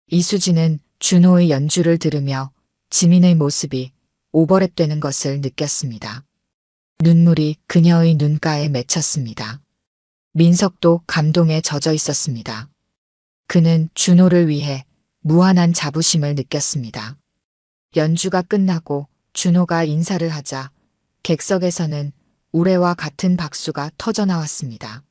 이수진은 준호의 연주를 들으며 지민의 모습이 오버랩되는 것을 느꼈습니다. 눈물이 그녀의 눈가에 맺혔습니다. 민석도 감동에 젖어 있었습니다. 그는 준호를 위해 무한한 자부심을 느꼈습니다. 연주가 끝나고 준호가 인사를 하자 객석에서는 우레와 같은 박수가 터져나왔습니다.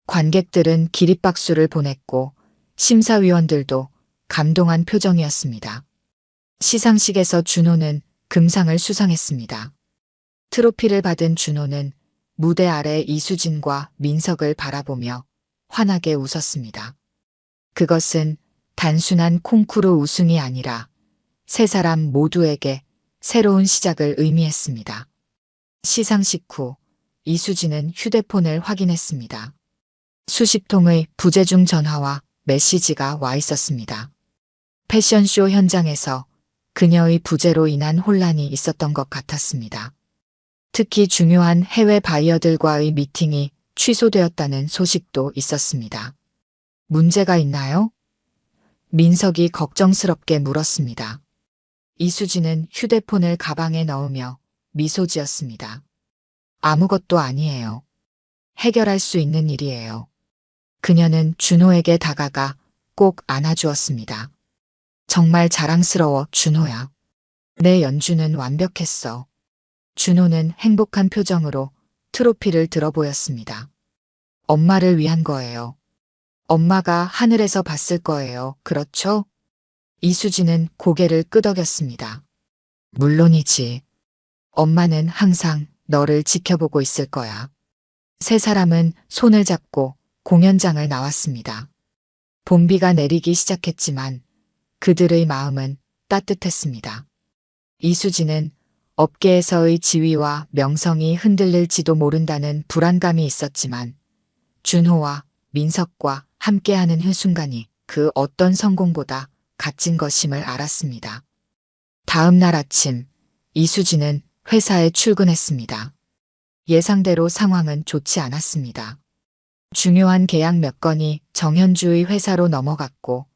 관객들은 기립박수를 보냈고 심사위원들도 감동한 표정이었습니다. 시상식에서 준호는 금상을 수상했습니다. 트로피를 받은 준호는 무대 아래 이수진과 민석을 바라보며 환하게 웃었습니다. 그것은 단순한 콩쿠르 우승이 아니라 세 사람 모두에게 새로운 시작을 의미했습니다. 시상식 후 이수진은 휴대폰을 확인했습니다. 수십 통의 부재중 전화와 메시지가 와 있었습니다. 패션쇼 현장에서 그녀의 부재로 인한 혼란이 있었던 것 같았습니다. 특히 중요한 해외 바이어들과의 미팅이 취소되었다는 소식도 있었습니다. 문제가 있나요? 민석이 걱정스럽게 물었습니다. 이수진은 휴대폰을 가방에 넣으며 미소 지었습니다. 아무것도 아니에요. 해결할 수 있는 일이에요. 그녀는 준호에게 다가가 꼭 안아주었습니다. 정말 자랑스러워, 준호야. 내 연주는 완벽했어. 준호는 행복한 표정으로 트로피를 들어 보였습니다. 엄마를 위한 거예요. 엄마가 하늘에서 봤을 거예요. 그렇죠? 이수진은 고개를 끄덕였습니다. 물론이지. 엄마는 항상 너를 지켜보고 있을 거야. 세 사람은 손을 잡고 공연장을 나왔습니다. 봄비가 내리기 시작했지만 그들의 마음은 따뜻했습니다. 이수진은 업계에서의 지위와 명성이 흔들릴지도 모른다는 불안감이 있었지만 준호와 민석과 함께하는 한순간이 그 어떤 성공보다 값진 것임을 알았습니다. 다음 날 아침 이수진은 회사에 출근했습니다. 예상대로 상황은 좋지 않았습니다. 중요한 계약 몇 건이 정현주의 회사로 넘어갔고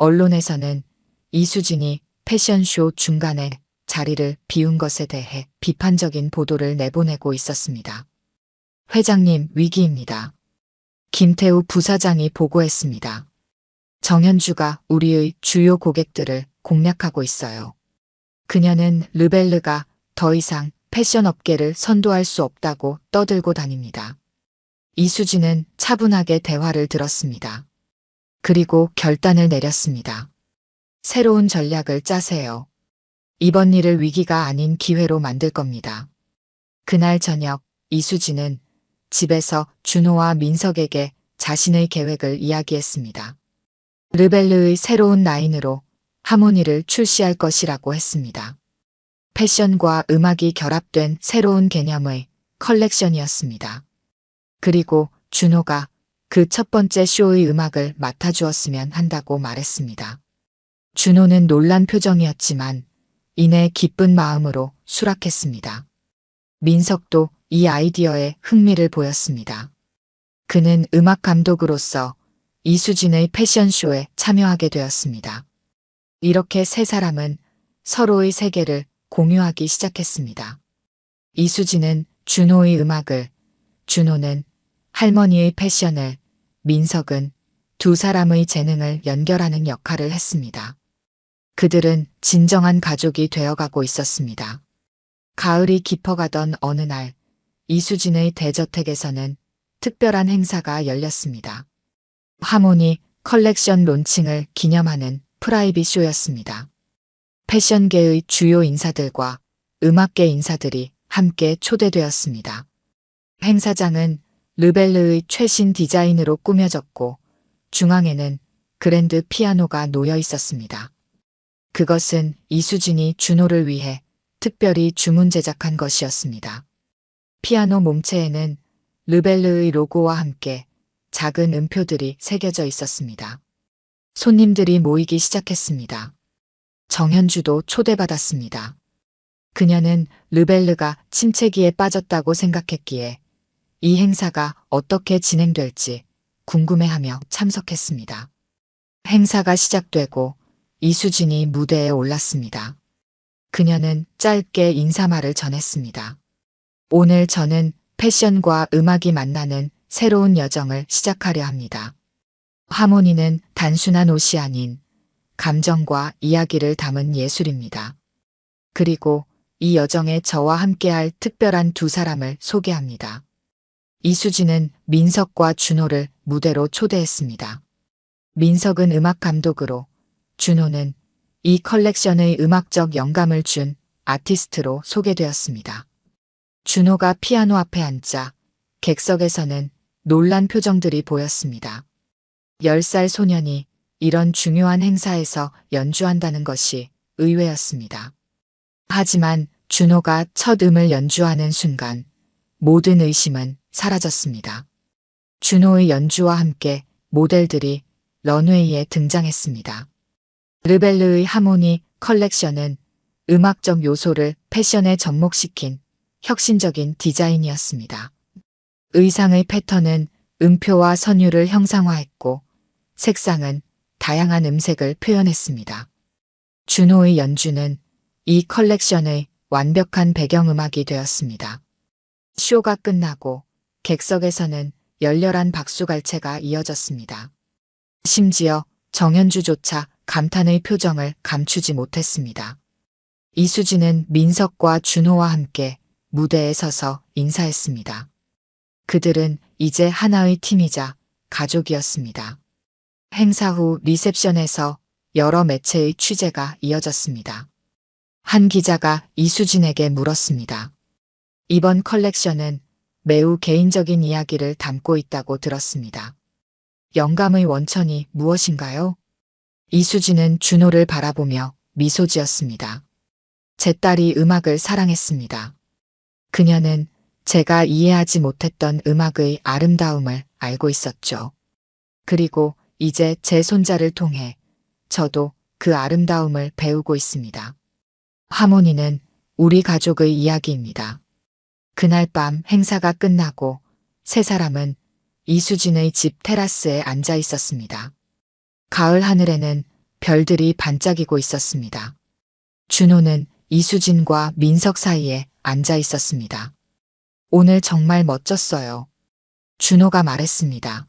언론에서는 이수진이 패션쇼 중간에 자리를 비운 것에 대해 비판적인 보도를 내보내고 있었습니다. 회장님, 위기입니다. 김태우 부사장이 보고했습니다. 정현주가 우리의 주요 고객들을 공략하고 있어요. 그녀는 르벨르가 더 이상 패션 업계를 선도할 수 없다고 떠들고 다닙니다. 이수진은 차분하게 대화를 들었습니다. 그리고 결단을 내렸습니다. 새로운 전략을 짜세요. 이번 일을 위기가 아닌 기회로 만들 겁니다. 그날 저녁 이수진은 집에서 준호와 민석에게 자신의 계획을 이야기했습니다. 르벨르의 새로운 라인으로 하모니를 출시할 것이라고 했습니다. 패션과 음악이 결합된 새로운 개념의 컬렉션이었습니다. 그리고 준호가 그 첫 번째 쇼의 음악을 맡아주었으면 한다고 말했습니다. 준호는 놀란 표정이었지만 이내 기쁜 마음으로 수락했습니다. 민석도 이 아이디어에 흥미를 보였습니다. 그는 음악 감독으로서 이수진의 패션쇼에 참여하게 되었습니다. 이렇게 세 사람은 서로의 세계를 공유하기 시작했습니다. 이수진은 준호의 음악을, 준호는 할머니의 패션을, 민석은 두 사람의 재능을 연결하는 역할을 했습니다. 그들은 진정한 가족이 되어가고 있었습니다. 가을이 깊어가던 어느 날 이수진의 대저택에서는 특별한 행사가 열렸습니다. 하모니 컬렉션 론칭을 기념하는 프라이빗 쇼였습니다. 패션계의 주요 인사들과 음악계 인사들이 함께 초대되었습니다. 행사장은 르벨르의 최신 디자인으로 꾸며졌고 중앙에는 그랜드 피아노가 놓여 있었습니다. 그것은 이수진이 준호를 위해 특별히 주문 제작한 것이었습니다. 피아노 몸체에는 르벨르의 로고와 함께 작은 음표들이 새겨져 있었습니다. 손님들이 모이기 시작했습니다. 정현주도 초대받았습니다. 그녀는 르벨르가 침체기에 빠졌다고 생각했기에 이 행사가 어떻게 진행될지 궁금해하며 참석했습니다. 행사가 시작되고 이수진이 무대에 올랐습니다. 그녀는 짧게 인사말을 전했습니다. 오늘 저는 패션과 음악이 만나는 새로운 여정을 시작하려 합니다. 하모니는 단순한 옷이 아닌 감정과 이야기를 담은 예술입니다. 그리고 이 여정에 저와 함께할 특별한 두 사람을 소개합니다. 이수진은 민석과 준호를 무대로 초대했습니다. 민석은 음악 감독으로, 준호는 이 컬렉션의 음악적 영감을 준 아티스트로 소개되었습니다. 준호가 피아노 앞에 앉자 객석에서는 놀란 표정들이 보였습니다. 10살 소년이 이런 중요한 행사에서 연주한다는 것이 의외였습니다. 하지만 준호가 첫 음을 연주하는 순간 모든 의심은 사라졌습니다. 준호의 연주와 함께 모델들이 런웨이에 등장했습니다. 르벨르의 하모니 컬렉션은 음악적 요소를 패션에 접목시킨 혁신적인 디자인이었습니다. 의상의 패턴은 음표와 선율을 형상화했고 색상은 다양한 음색을 표현했습니다. 준호의 연주는 이 컬렉션의 완벽한 배경음악이 되었습니다. 쇼가 끝나고 객석에서는 열렬한 박수갈채가 이어졌습니다. 심지어 정연주조차 감탄의 표정을 감추지 못했습니다. 이수진은 민석과 준호와 함께 무대에 서서 인사했습니다. 그들은 이제 하나의 팀이자 가족이었습니다. 행사 후 리셉션에서 여러 매체의 취재가 이어졌습니다. 한 기자가 이수진에게 물었습니다. 이번 컬렉션은 매우 개인적인 이야기를 담고 있다고 들었습니다. 영감의 원천이 무엇인가요? 이수진은 준호를 바라보며 미소 지었습니다. 제 딸이 음악을 사랑했습니다. 그녀는 제가 이해하지 못했던 음악의 아름다움을 알고 있었죠. 그리고 이제 제 손자를 통해 저도 그 아름다움을 배우고 있습니다. 하모니는 우리 가족의 이야기입니다. 그날 밤 행사가 끝나고 세 사람은 이수진의 집 테라스에 앉아 있었습니다. 가을 하늘에는 별들이 반짝이고 있었습니다. 준호는 이수진과 민석 사이에 앉아 있었습니다. 오늘 정말 멋졌어요. 준호가 말했습니다.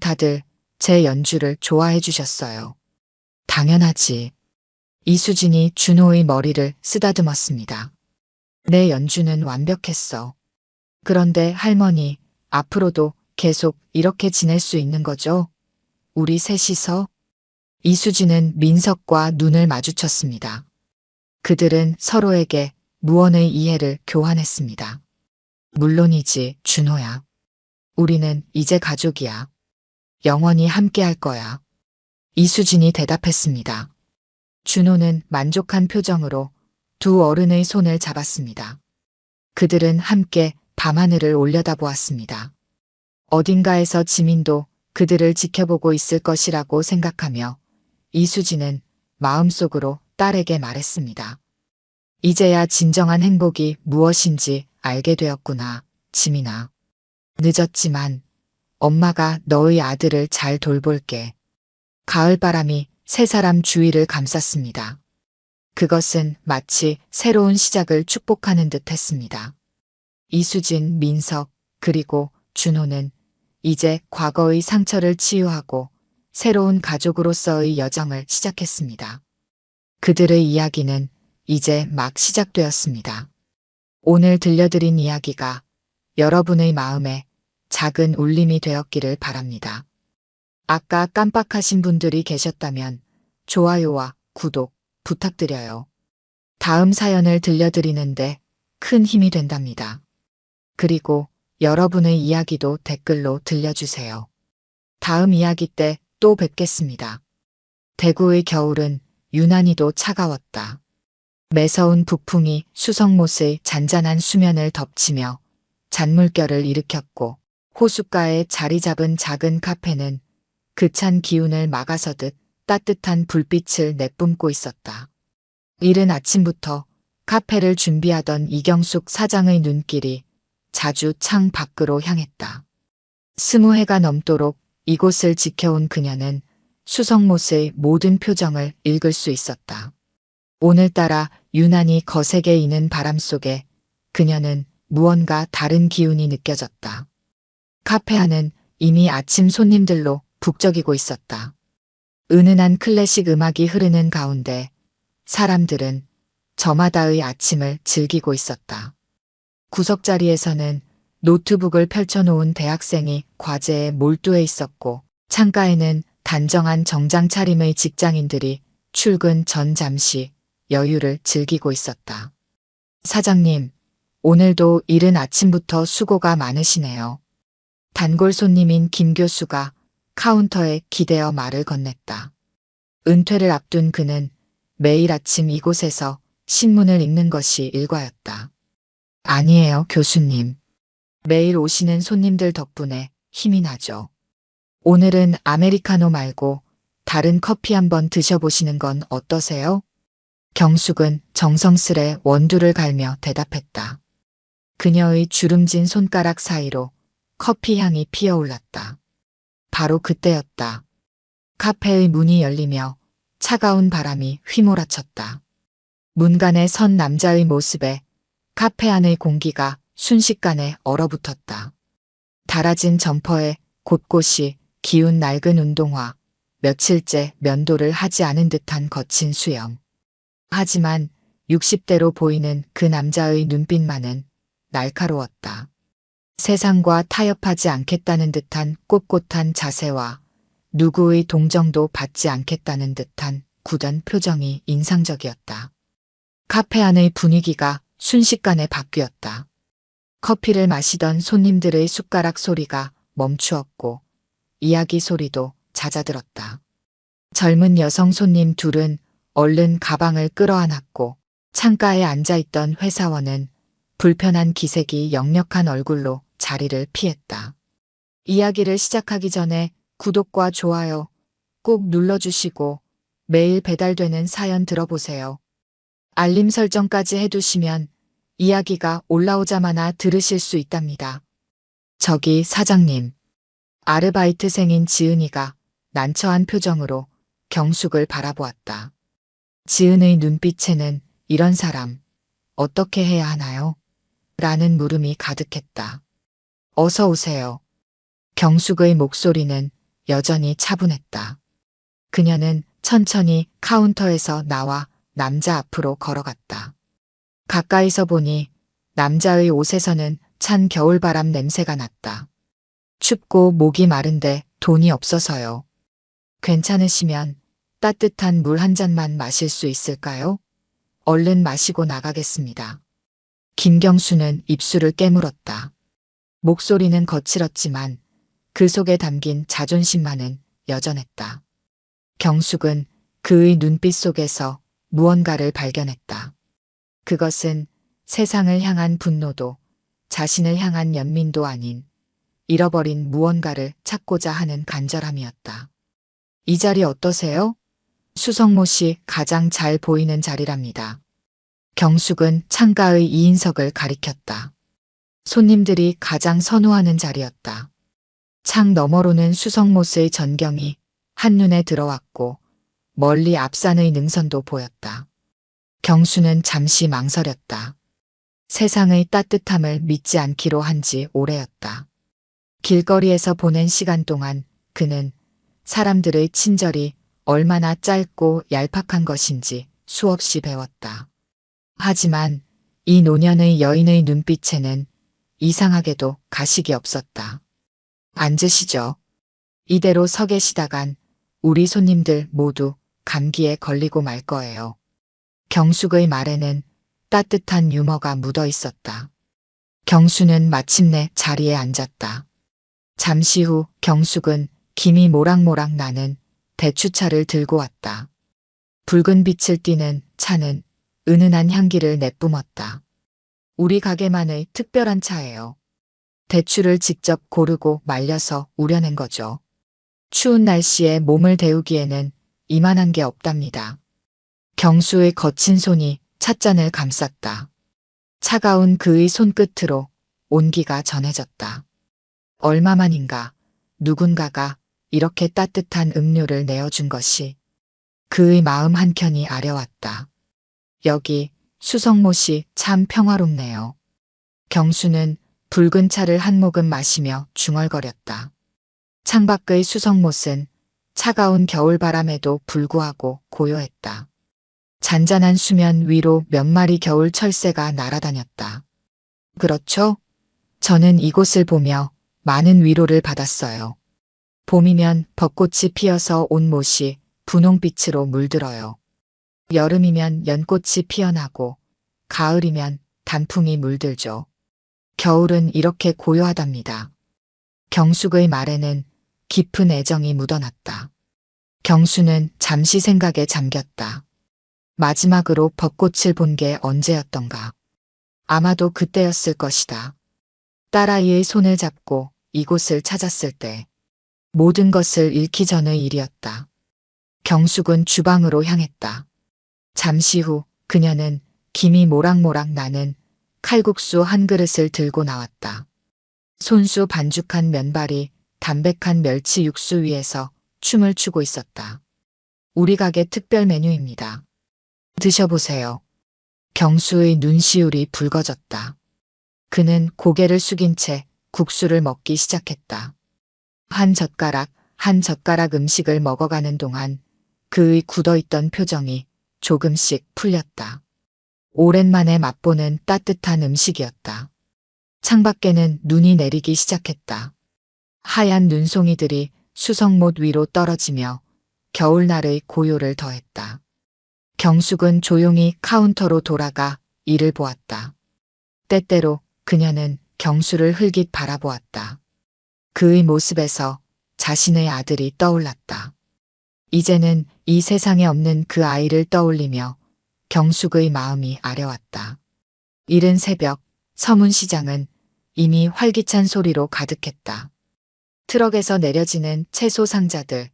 다들 제 연주를 좋아해 주셨어요. 당연하지. 이수진이 준호의 머리를 쓰다듬었습니다. 내 연주는 완벽했어. 그런데 할머니, 앞으로도 계속 이렇게 지낼 수 있는 거죠? 우리 셋이서? 이수진은 민석과 눈을 마주쳤습니다. 그들은 서로에게 무언의 이해를 교환했습니다. 물론이지, 준호야. 우리는 이제 가족이야. 영원히 함께 할 거야. 이수진이 대답했습니다. 준호는 만족한 표정으로 두 어른의 손을 잡았습니다. 그들은 함께 밤하늘을 올려다보았습니다. 어딘가에서 지민도 그들을 지켜보고 있을 것이라고 생각하며 이수진은 마음속으로 딸에게 말했습니다. 이제야 진정한 행복이 무엇인지 알게 되었구나, 지민아. 늦었지만 엄마가 너의 아들을 잘 돌볼게. 가을바람이 세 사람 주위를 감쌌습니다. 그것은 마치 새로운 시작을 축복하는 듯 했습니다. 이수진, 민석, 그리고 준호는 이제 과거의 상처를 치유하고 새로운 가족으로서의 여정을 시작했습니다. 그들의 이야기는 이제 막 시작되었습니다. 오늘 들려드린 이야기가 여러분의 마음에 작은 울림이 되었기를 바랍니다. 아까 깜빡하신 분들이 계셨다면 좋아요와 구독 부탁드려요. 다음 사연을 들려드리는데 큰 힘이 된답니다. 그리고 여러분의 이야기도 댓글로 들려주세요. 다음 이야기 때 또 뵙겠습니다. 대구의 겨울은 유난히도 차가웠다. 매서운 북풍이 수성못의 잔잔한 수면을 덮치며 잔물결을 일으켰고 호숫가에 자리 잡은 작은 카페는 그 찬 기운을 막아서듯 따뜻한 불빛을 내뿜고 있었다. 이른 아침부터 카페를 준비하던 이경숙 사장의 눈길이 자주 창 밖으로 향했다. 20해가 넘도록 이곳을 지켜온 그녀는 수성못의 모든 표정을 읽을 수 있었다. 오늘따라 유난히 거세게 이는 바람 속에 그녀는 무언가 다른 기운이 느껴졌다. 카페 안은 이미 아침 손님들로 북적이고 있었다. 은은한 클래식 음악이 흐르는 가운데 사람들은 저마다의 아침을 즐기고 있었다. 구석자리에서는 노트북을 펼쳐놓은 대학생이 과제에 몰두해 있었고 창가에는 단정한 정장 차림의 직장인들이 출근 전 잠시 여유를 즐기고 있었다. 사장님, 오늘도 이른 아침부터 수고가 많으시네요. 단골 손님인 김 교수가 카운터에 기대어 말을 건넸다. 은퇴를 앞둔 그는 매일 아침 이곳에서 신문을 읽는 것이 일과였다. 아니에요, 교수님. 매일 오시는 손님들 덕분에 힘이 나죠. 오늘은 아메리카노 말고 다른 커피 한번 드셔보시는 건 어떠세요? 경숙은 정성스레 원두를 갈며 대답했다. 그녀의 주름진 손가락 사이로 커피 향이 피어올랐다. 바로 그때였다. 카페의 문이 열리며 차가운 바람이 휘몰아쳤다. 문간에 선 남자의 모습에 카페 안의 공기가 순식간에 얼어붙었다. 달아진 점퍼에 곳곳이 기운 낡은 운동화, 며칠째 면도를 하지 않은 듯한 거친 수염. 하지만 60대로 보이는 그 남자의 눈빛만은 날카로웠다. 세상과 타협하지 않겠다는 듯한 꼿꼿한 자세와 누구의 동정도 받지 않겠다는 듯한 굳은 표정이 인상적이었다. 카페 안의 분위기가 순식간에 바뀌었다. 커피를 마시던 손님들의 숟가락 소리가 멈추었고 이야기 소리도 잦아들었다. 젊은 여성 손님 둘은 얼른 가방을 끌어안았고 창가에 앉아있던 회사원은 불편한 기색이 역력한 얼굴로 자리를 피했다. 이야기를 시작하기 전에 구독과 좋아요 꼭 눌러주시고 매일 배달되는 사연 들어보세요. 알림 설정까지 해두시면 이야기가 올라오자마자 들으실 수 있답니다. 저기 사장님. 아르바이트생인 지은이가 난처한 표정으로 경숙을 바라보았다. 지은의 눈빛에는 이런 사람 어떻게 해야 하나요? 라는 물음이 가득했다. 어서 오세요. 경숙의 목소리는 여전히 차분했다. 그녀는 천천히 카운터에서 나와 남자 앞으로 걸어갔다. 가까이서 보니 남자의 옷에서는 찬 겨울바람 냄새가 났다. 춥고 목이 마른데 돈이 없어서요. 괜찮으시면 따뜻한 물 한 잔만 마실 수 있을까요? 얼른 마시고 나가겠습니다. 김경수는 입술을 깨물었다. 목소리는 거칠었지만 그 속에 담긴 자존심만은 여전했다. 경숙은 그의 눈빛 속에서 무언가를 발견했다. 그것은 세상을 향한 분노도 자신을 향한 연민도 아닌 잃어버린 무언가를 찾고자 하는 간절함이었다. 이 자리 어떠세요? 수성모 씨 가장 잘 보이는 자리랍니다. 경숙은 창가의 2인석을 가리켰다. 손님들이 가장 선호하는 자리였다. 창 너머로는 수성모스의 전경이 한눈에 들어왔고 멀리 앞산의 능선도 보였다. 경수는 잠시 망설였다. 세상의 따뜻함을 믿지 않기로 한 지 오래였다. 길거리에서 보낸 시간 동안 그는 사람들의 친절이 얼마나 짧고 얄팍한 것인지 수없이 배웠다. 하지만 이 노년의 여인의 눈빛에는 이상하게도 가식이 없었다. 앉으시죠. 이대로 서 계시다간 우리 손님들 모두 감기에 걸리고 말 거예요. 경숙의 말에는 따뜻한 유머가 묻어 있었다. 경수는 마침내 자리에 앉았다. 잠시 후 경숙은 김이 모락모락 나는 대추차를 들고 왔다. 붉은 빛을 띠는 차는 은은한 향기를 내뿜었다. 우리 가게만의 특별한 차예요. 대추를 직접 고르고 말려서 우려낸 거죠. 추운 날씨에 몸을 데우기에는 이만한 게 없답니다. 경수의 거친 손이 찻잔을 감쌌다. 차가운 그의 손끝으로 온기가 전해졌다. 얼마만인가 누군가가 이렇게 따뜻한 음료를 내어준 것이 그의 마음 한켠이 아려왔다. 여기 수성모 씨 참 평화롭네요. 경수는 붉은 차를 한 모금 마시며 중얼거렸다. 창밖의 수성못은 차가운 겨울바람에도 불구하고 고요했다. 잔잔한 수면 위로 몇 마리 겨울 철새가 날아다녔다. 그렇죠? 저는 이곳을 보며 많은 위로를 받았어요. 봄이면 벚꽃이 피어서 온 못이 분홍빛으로 물들어요. 여름이면 연꽃이 피어나고 가을이면 단풍이 물들죠. 겨울은 이렇게 고요하답니다. 경숙의 말에는 깊은 애정이 묻어났다. 경수는 잠시 생각에 잠겼다. 마지막으로 벚꽃을 본 게 언제였던가. 아마도 그때였을 것이다. 딸아이의 손을 잡고 이곳을 찾았을 때 모든 것을 잃기 전의 일이었다. 경숙은 주방으로 향했다. 잠시 후 그녀는 김이 모락모락 나는 칼국수 한 그릇을 들고 나왔다. 손수 반죽한 면발이 담백한 멸치 육수 위에서 춤을 추고 있었다. 우리 가게 특별 메뉴입니다. 드셔보세요. 경수의 눈시울이 붉어졌다. 그는 고개를 숙인 채 국수를 먹기 시작했다. 한 젓가락 음식을 먹어가는 동안 그의 굳어있던 표정이 조금씩 풀렸다. 오랜만에 맛보는 따뜻한 음식이었다. 창밖에는 눈이 내리기 시작했다. 하얀 눈송이들이 수성못 위로 떨어지며 겨울날의 고요를 더했다. 경숙은 조용히 카운터로 돌아가 이를 보았다. 때때로 그녀는 경수를 흘깃 바라보았다. 그의 모습에서 자신의 아들이 떠올랐다. 이제는 이 세상에 없는 그 아이를 떠올리며 경숙의 마음이 아려왔다. 이른 새벽 서문시장은 이미 활기찬 소리로 가득했다. 트럭에서 내려지는 채소 상자들,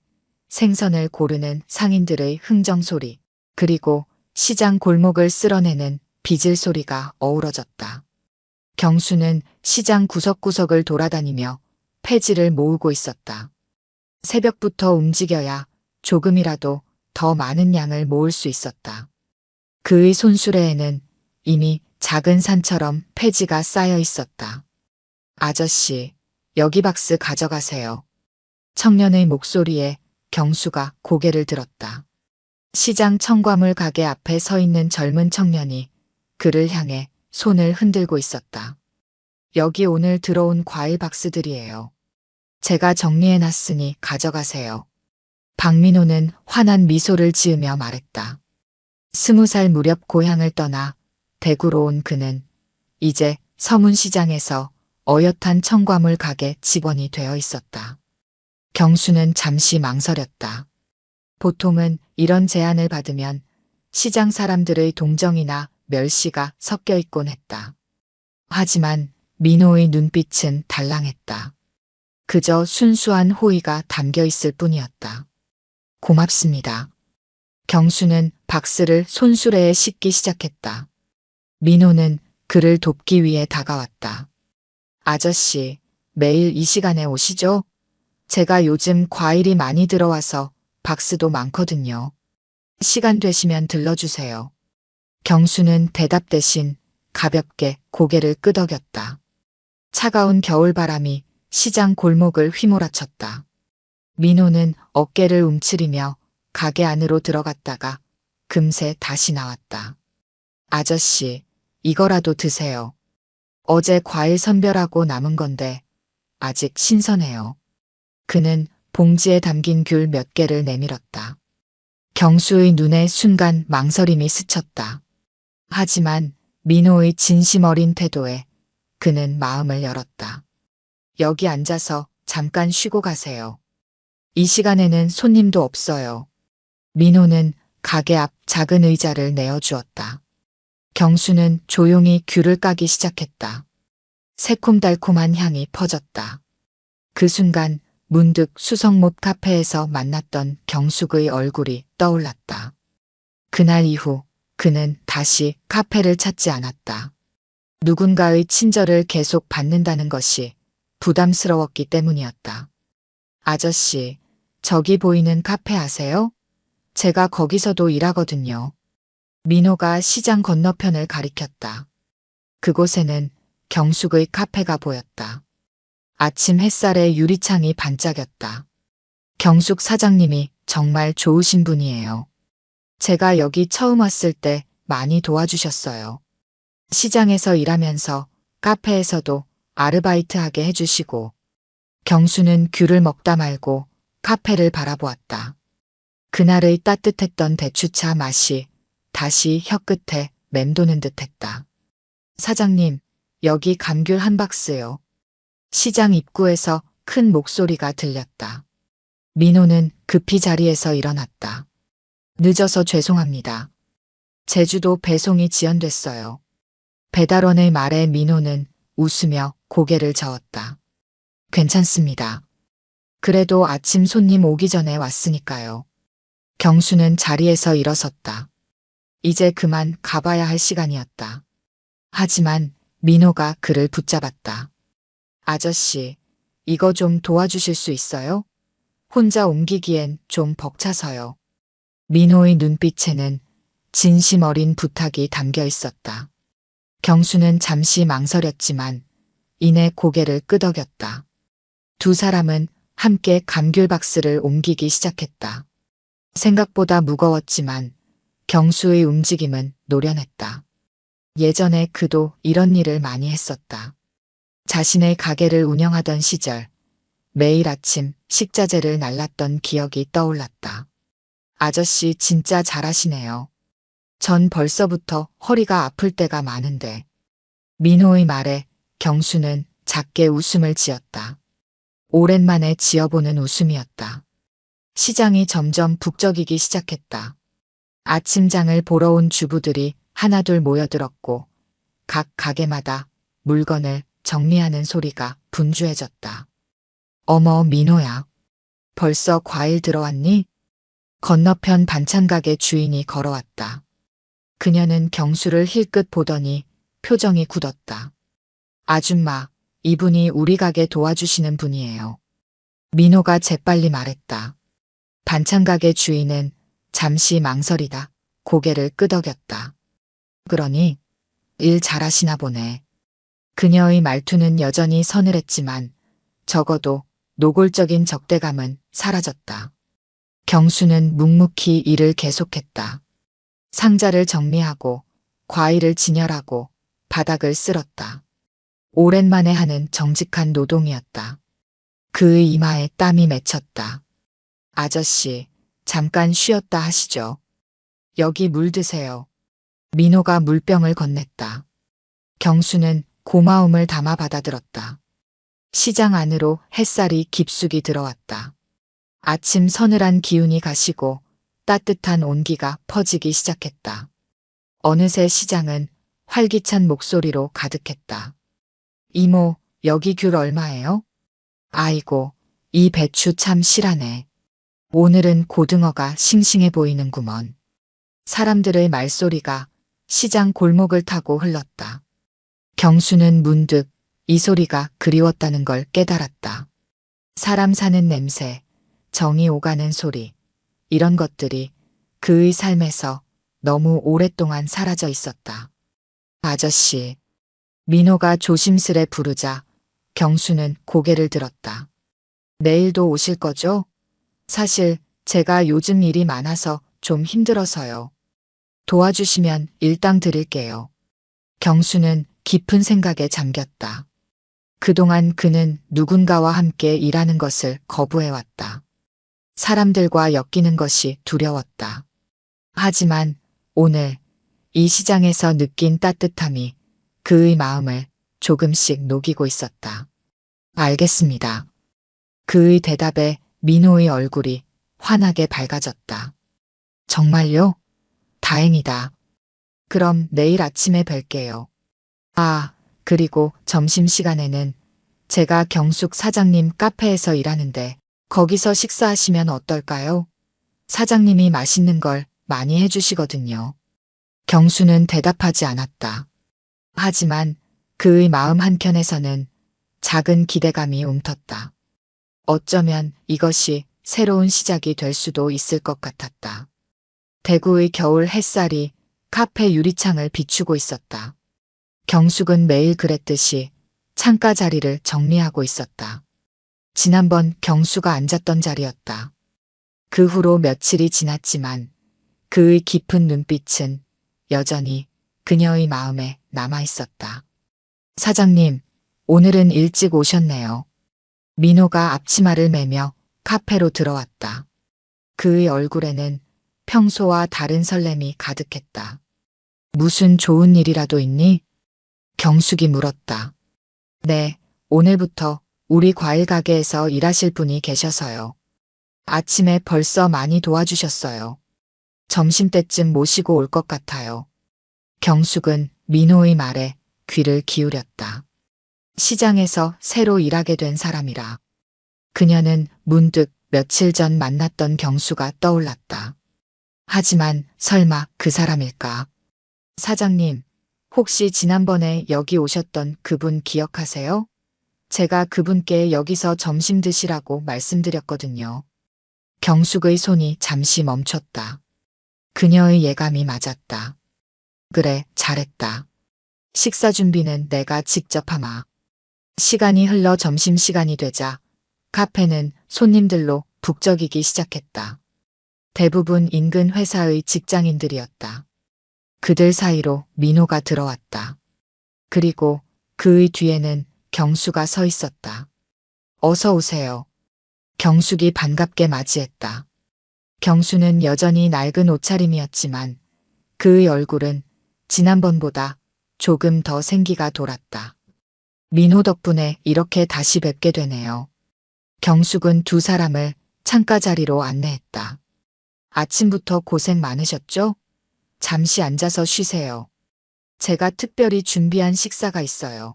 생선을 고르는 상인들의 흥정 소리, 그리고 시장 골목을 쓸어내는 빗을 소리가 어우러졌다. 경수는 시장 구석구석을 돌아다니며 폐지를 모으고 있었다. 새벽부터 움직여야 조금이라도 더 많은 양을 모을 수 있었다. 그의 손수레에는 이미 작은 산처럼 폐지가 쌓여 있었다. 아저씨, 여기 박스 가져가세요. 청년의 목소리에 경수가 고개를 들었다. 시장 청과물 가게 앞에 서 있는 젊은 청년이 그를 향해 손을 흔들고 있었다. 여기 오늘 들어온 과일 박스들이에요. 제가 정리해놨으니 가져가세요. 박민호는 환한 미소를 지으며 말했다. 20살 무렵 고향을 떠나 대구로 온 그는 이제 서문시장에서 어엿한 청과물 가게 직원이 되어 있었다. 경수는 잠시 망설였다. 보통은 이런 제안을 받으면 시장 사람들의 동정이나 멸시가 섞여 있곤 했다. 하지만 민호의 눈빛은 달랑했다. 그저 순수한 호의가 담겨 있을 뿐이었다. 고맙습니다. 경수는 박스를 손수레에 싣기 시작했다. 민호는 그를 돕기 위해 다가왔다. 아저씨, 매일 이 시간에 오시죠? 제가 요즘 과일이 많이 들어와서 박스도 많거든요. 시간 되시면 들러주세요. 경수는 대답 대신 가볍게 고개를 끄덕였다. 차가운 겨울바람이 시장 골목을 휘몰아쳤다. 민호는 어깨를 움츠리며 가게 안으로 들어갔다가 금세 다시 나왔다. 아저씨, 이거라도 드세요. 어제 과일 선별하고 남은 건데 아직 신선해요. 그는 봉지에 담긴 귤 몇 개를 내밀었다. 경수의 눈에 순간 망설임이 스쳤다. 하지만 민호의 진심 어린 태도에 그는 마음을 열었다. 여기 앉아서 잠깐 쉬고 가세요. 이 시간에는 손님도 없어요. 민호는 가게 앞 작은 의자를 내어주었다. 경수는 조용히 귤을 까기 시작했다. 새콤달콤한 향이 퍼졌다. 그 순간 문득 수성못 카페에서 만났던 경숙의 얼굴이 떠올랐다. 그날 이후 그는 다시 카페를 찾지 않았다. 누군가의 친절을 계속 받는다는 것이 부담스러웠기 때문이었다. 아저씨, 저기 보이는 카페 아세요? 제가 거기서도 일하거든요. 민호가 시장 건너편을 가리켰다. 그곳에는 경숙의 카페가 보였다. 아침 햇살에 유리창이 반짝였다. 경숙 사장님이 정말 좋으신 분이에요. 제가 여기 처음 왔을 때 많이 도와주셨어요. 시장에서 일하면서 카페에서도 아르바이트하게 해주시고. 경수는 귤을 먹다 말고 카페를 바라보았다. 그날의 따뜻했던 대추차 맛이 다시 혀끝에 맴도는 듯했다. 사장님, 여기 감귤 한 박스요. 시장 입구에서 큰 목소리가 들렸다. 민호는 급히 자리에서 일어났다. 늦어서 죄송합니다. 제주도 배송이 지연됐어요. 배달원의 말에 민호는 웃으며 고개를 저었다. 괜찮습니다. 그래도 아침 손님 오기 전에 왔으니까요. 경수는 자리에서 일어섰다. 이제 그만 가봐야 할 시간이었다. 하지만 민호가 그를 붙잡았다. 아저씨, 이거 좀 도와주실 수 있어요? 혼자 옮기기엔 좀 벅차서요. 민호의 눈빛에는 진심 어린 부탁이 담겨 있었다. 경수는 잠시 망설였지만 이내 고개를 끄덕였다. 두 사람은 함께 감귤 박스를 옮기기 시작했다. 생각보다 무거웠지만 경수의 움직임은 노련했다. 예전에 그도 이런 일을 많이 했었다. 자신의 가게를 운영하던 시절 매일 아침 식자재를 날랐던 기억이 떠올랐다. 아저씨 진짜 잘하시네요. 전 벌써부터 허리가 아플 때가 많은데. 민호의 말에 경수는 작게 웃음을 지었다. 오랜만에 지어보는 웃음이었다. 시장이 점점 북적이기 시작했다. 아침장을 보러 온 주부들이 하나둘 모여들었고 각 가게마다 물건을 정리하는 소리가 분주해졌다. 어머 민호야. 벌써 과일 들어왔니? 건너편 반찬가게 주인이 걸어왔다. 그녀는 경수를 힐끗 보더니 표정이 굳었다. 아줌마, 이분이 우리 가게 도와주시는 분이에요. 민호가 재빨리 말했다. 반찬가게 주인은 잠시 망설이다 고개를 끄덕였다. 그러니 일 잘하시나 보네. 그녀의 말투는 여전히 서늘했지만 적어도 노골적인 적대감은 사라졌다. 경수는 묵묵히 일을 계속했다. 상자를 정리하고 과일을 진열하고 바닥을 쓸었다. 오랜만에 하는 정직한 노동이었다. 그의 이마에 땀이 맺혔다. 아저씨, 잠깐 쉬었다 하시죠. 여기 물 드세요. 민호가 물병을 건넸다. 경수는 고마움을 담아 받아들었다. 시장 안으로 햇살이 깊숙이 들어왔다. 아침 서늘한 기운이 가시고 따뜻한 온기가 퍼지기 시작했다. 어느새 시장은 활기찬 목소리로 가득했다. 이모, 여기 귤 얼마예요? 아이고, 이 배추 참 실하네. 오늘은 고등어가 싱싱해 보이는구먼. 사람들의 말소리가 시장 골목을 타고 흘렀다. 경수는 문득 이 소리가 그리웠다는 걸 깨달았다. 사람 사는 냄새, 정이 오가는 소리, 이런 것들이 그의 삶에서 너무 오랫동안 사라져 있었다. 아저씨, 민호가 조심스레 부르자 경수는 고개를 들었다. 내일도 오실 거죠? 사실 제가 요즘 일이 많아서 좀 힘들어서요. 도와주시면 일당 드릴게요. 경수는 깊은 생각에 잠겼다. 그동안 그는 누군가와 함께 일하는 것을 거부해왔다. 사람들과 엮이는 것이 두려웠다. 하지만 오늘 이 시장에서 느낀 따뜻함이 그의 마음을 조금씩 녹이고 있었다. 알겠습니다. 그의 대답에 민호의 얼굴이 환하게 밝아졌다. 정말요? 다행이다. 그럼 내일 아침에 뵐게요. 아, 그리고 점심시간에는 제가 경숙 사장님 카페에서 일하는데 거기서 식사하시면 어떨까요? 사장님이 맛있는 걸 많이 해주시거든요. 경수는 대답하지 않았다. 하지만 그의 마음 한켠에서는 작은 기대감이 움텄다. 어쩌면 이것이 새로운 시작이 될 수도 있을 것 같았다. 대구의 겨울 햇살이 카페 유리창을 비추고 있었다. 경숙은 매일 그랬듯이 창가 자리를 정리하고 있었다. 지난번 경수가 앉았던 자리였다. 그 후로 며칠이 지났지만 그의 깊은 눈빛은 여전히 그녀의 마음에 남아 있었다. 사장님, 오늘은 일찍 오셨네요. 민호가 앞치마를 매며 카페로 들어왔다. 그의 얼굴에는 평소와 다른 설렘이 가득했다. 무슨 좋은 일이라도 있니? 경숙이 물었다. 네, 오늘부터 우리 과일 가게에서 일하실 분이 계셔서요. 아침에 벌써 많이 도와주셨어요. 점심때쯤 모시고 올 것 같아요. 경숙은 민호의 말에 귀를 기울였다. 시장에서 새로 일하게 된 사람이라. 그녀는 문득 며칠 전 만났던 경수가 떠올랐다. 하지만 설마 그 사람일까? 사장님, 혹시 지난번에 여기 오셨던 그분 기억하세요? 제가 그분께 여기서 점심 드시라고 말씀드렸거든요. 경숙의 손이 잠시 멈췄다. 그녀의 예감이 맞았다. 그래, 잘했다. 식사 준비는 내가 직접 하마. 시간이 흘러 점심시간이 되자 카페는 손님들로 북적이기 시작했다. 대부분 인근 회사의 직장인들이었다. 그들 사이로 민호가 들어왔다. 그리고 그의 뒤에는 경수가 서 있었다. 어서 오세요. 경숙이 반갑게 맞이했다. 경수는 여전히 낡은 옷차림이었지만 그의 얼굴은 지난번보다 조금 더 생기가 돌았다. 민호 덕분에 이렇게 다시 뵙게 되네요. 경숙은 두 사람을 창가 자리로 안내했다. 아침부터 고생 많으셨죠? 잠시 앉아서 쉬세요. 제가 특별히 준비한 식사가 있어요.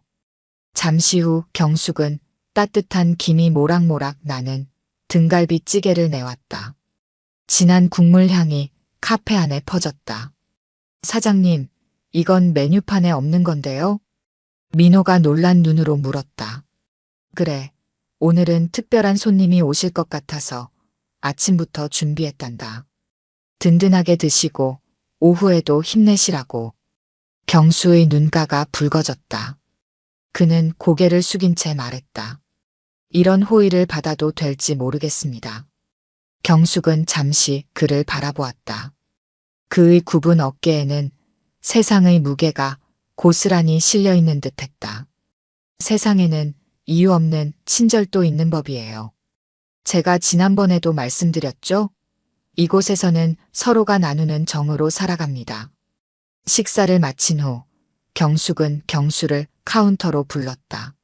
잠시 후 경숙은 따뜻한 김이 모락모락 나는 등갈비 찌개를 내왔다. 진한 국물 향이 카페 안에 퍼졌다. 사장님, 이건 메뉴판에 없는 건데요? 민호가 놀란 눈으로 물었다. 그래, 오늘은 특별한 손님이 오실 것 같아서 아침부터 준비했단다. 든든하게 드시고 오후에도 힘내시라고. 경수의 눈가가 붉어졌다. 그는 고개를 숙인 채 말했다. 이런 호의를 받아도 될지 모르겠습니다. 경숙은 잠시 그를 바라보았다. 그의 굽은 어깨에는 세상의 무게가 고스란히 실려있는 듯했다. 세상에는 이유 없는 친절도 있는 법이에요. 제가 지난번에도 말씀드렸죠? 이곳에서는 서로가 나누는 정으로 살아갑니다. 식사를 마친 후 경숙은 경수를 카운터로 불렀다.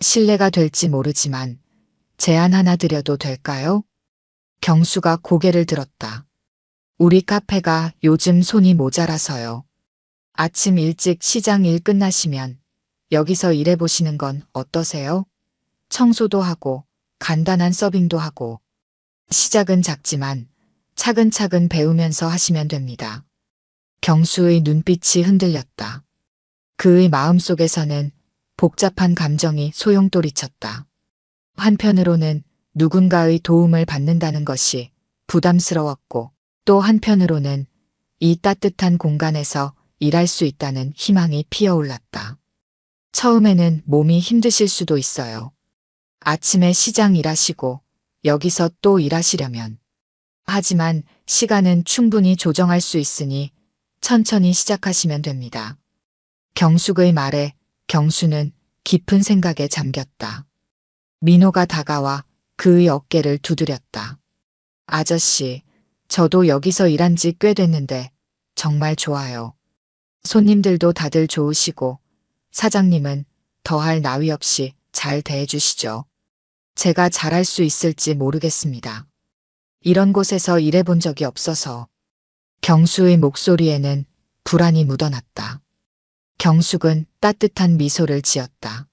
실례가 될지 모르지만 제안 하나 드려도 될까요? 경수가 고개를 들었다. 우리 카페가 요즘 손이 모자라서요. 아침 일찍 시장 일 끝나시면 여기서 일해보시는 건 어떠세요? 청소도 하고 간단한 서빙도 하고 시작은 작지만 차근차근 배우면서 하시면 됩니다. 경수의 눈빛이 흔들렸다. 그의 마음속에서는 복잡한 감정이 소용돌이쳤다. 한편으로는 누군가의 도움을 받는다는 것이 부담스러웠고 또 한편으로는 이 따뜻한 공간에서 일할 수 있다는 희망이 피어올랐다. 처음에는 몸이 힘드실 수도 있어요. 아침에 시장 일하시고 여기서 또 일하시려면. 하지만 시간은 충분히 조정할 수 있으니 천천히 시작하시면 됩니다. 경숙의 말에 경수는 깊은 생각에 잠겼다. 민호가 다가와 그의 어깨를 두드렸다. 아저씨, 저도 여기서 일한 지 꽤 됐는데 정말 좋아요. 손님들도 다들 좋으시고 사장님은 더할 나위 없이 잘 대해주시죠. 제가 잘할 수 있을지 모르겠습니다. 이런 곳에서 일해본 적이 없어서. 경수의 목소리에는 불안이 묻어났다. 경숙은 따뜻한 미소를 지었다.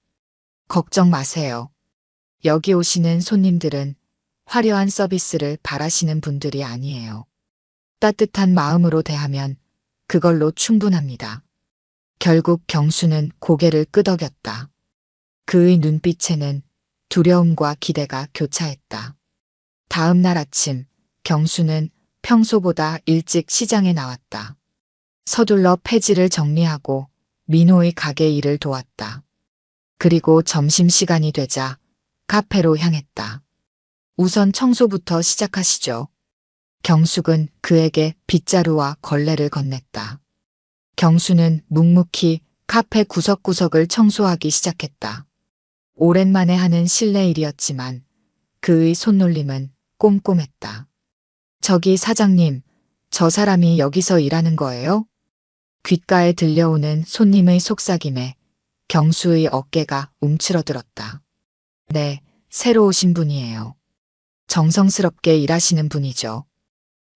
걱정 마세요. 여기 오시는 손님들은 화려한 서비스를 바라시는 분들이 아니에요. 따뜻한 마음으로 대하면 그걸로 충분합니다. 결국 경수는 고개를 끄덕였다. 그의 눈빛에는 두려움과 기대가 교차했다. 다음 날 아침 경수는 평소보다 일찍 시장에 나왔다. 서둘러 폐지를 정리하고 민호의 가게 일을 도왔다. 그리고 점심시간이 되자 카페로 향했다. 우선 청소부터 시작하시죠. 경숙은 그에게 빗자루와 걸레를 건넸다. 경수는 묵묵히 카페 구석구석을 청소하기 시작했다. 오랜만에 하는 실내 일이었지만 그의 손놀림은 꼼꼼했다. 저기 사장님, 저 사람이 여기서 일하는 거예요? 귓가에 들려오는 손님의 속삭임에 경수의 어깨가 움츠러들었다. 네, 새로 오신 분이에요. 정성스럽게 일하시는 분이죠.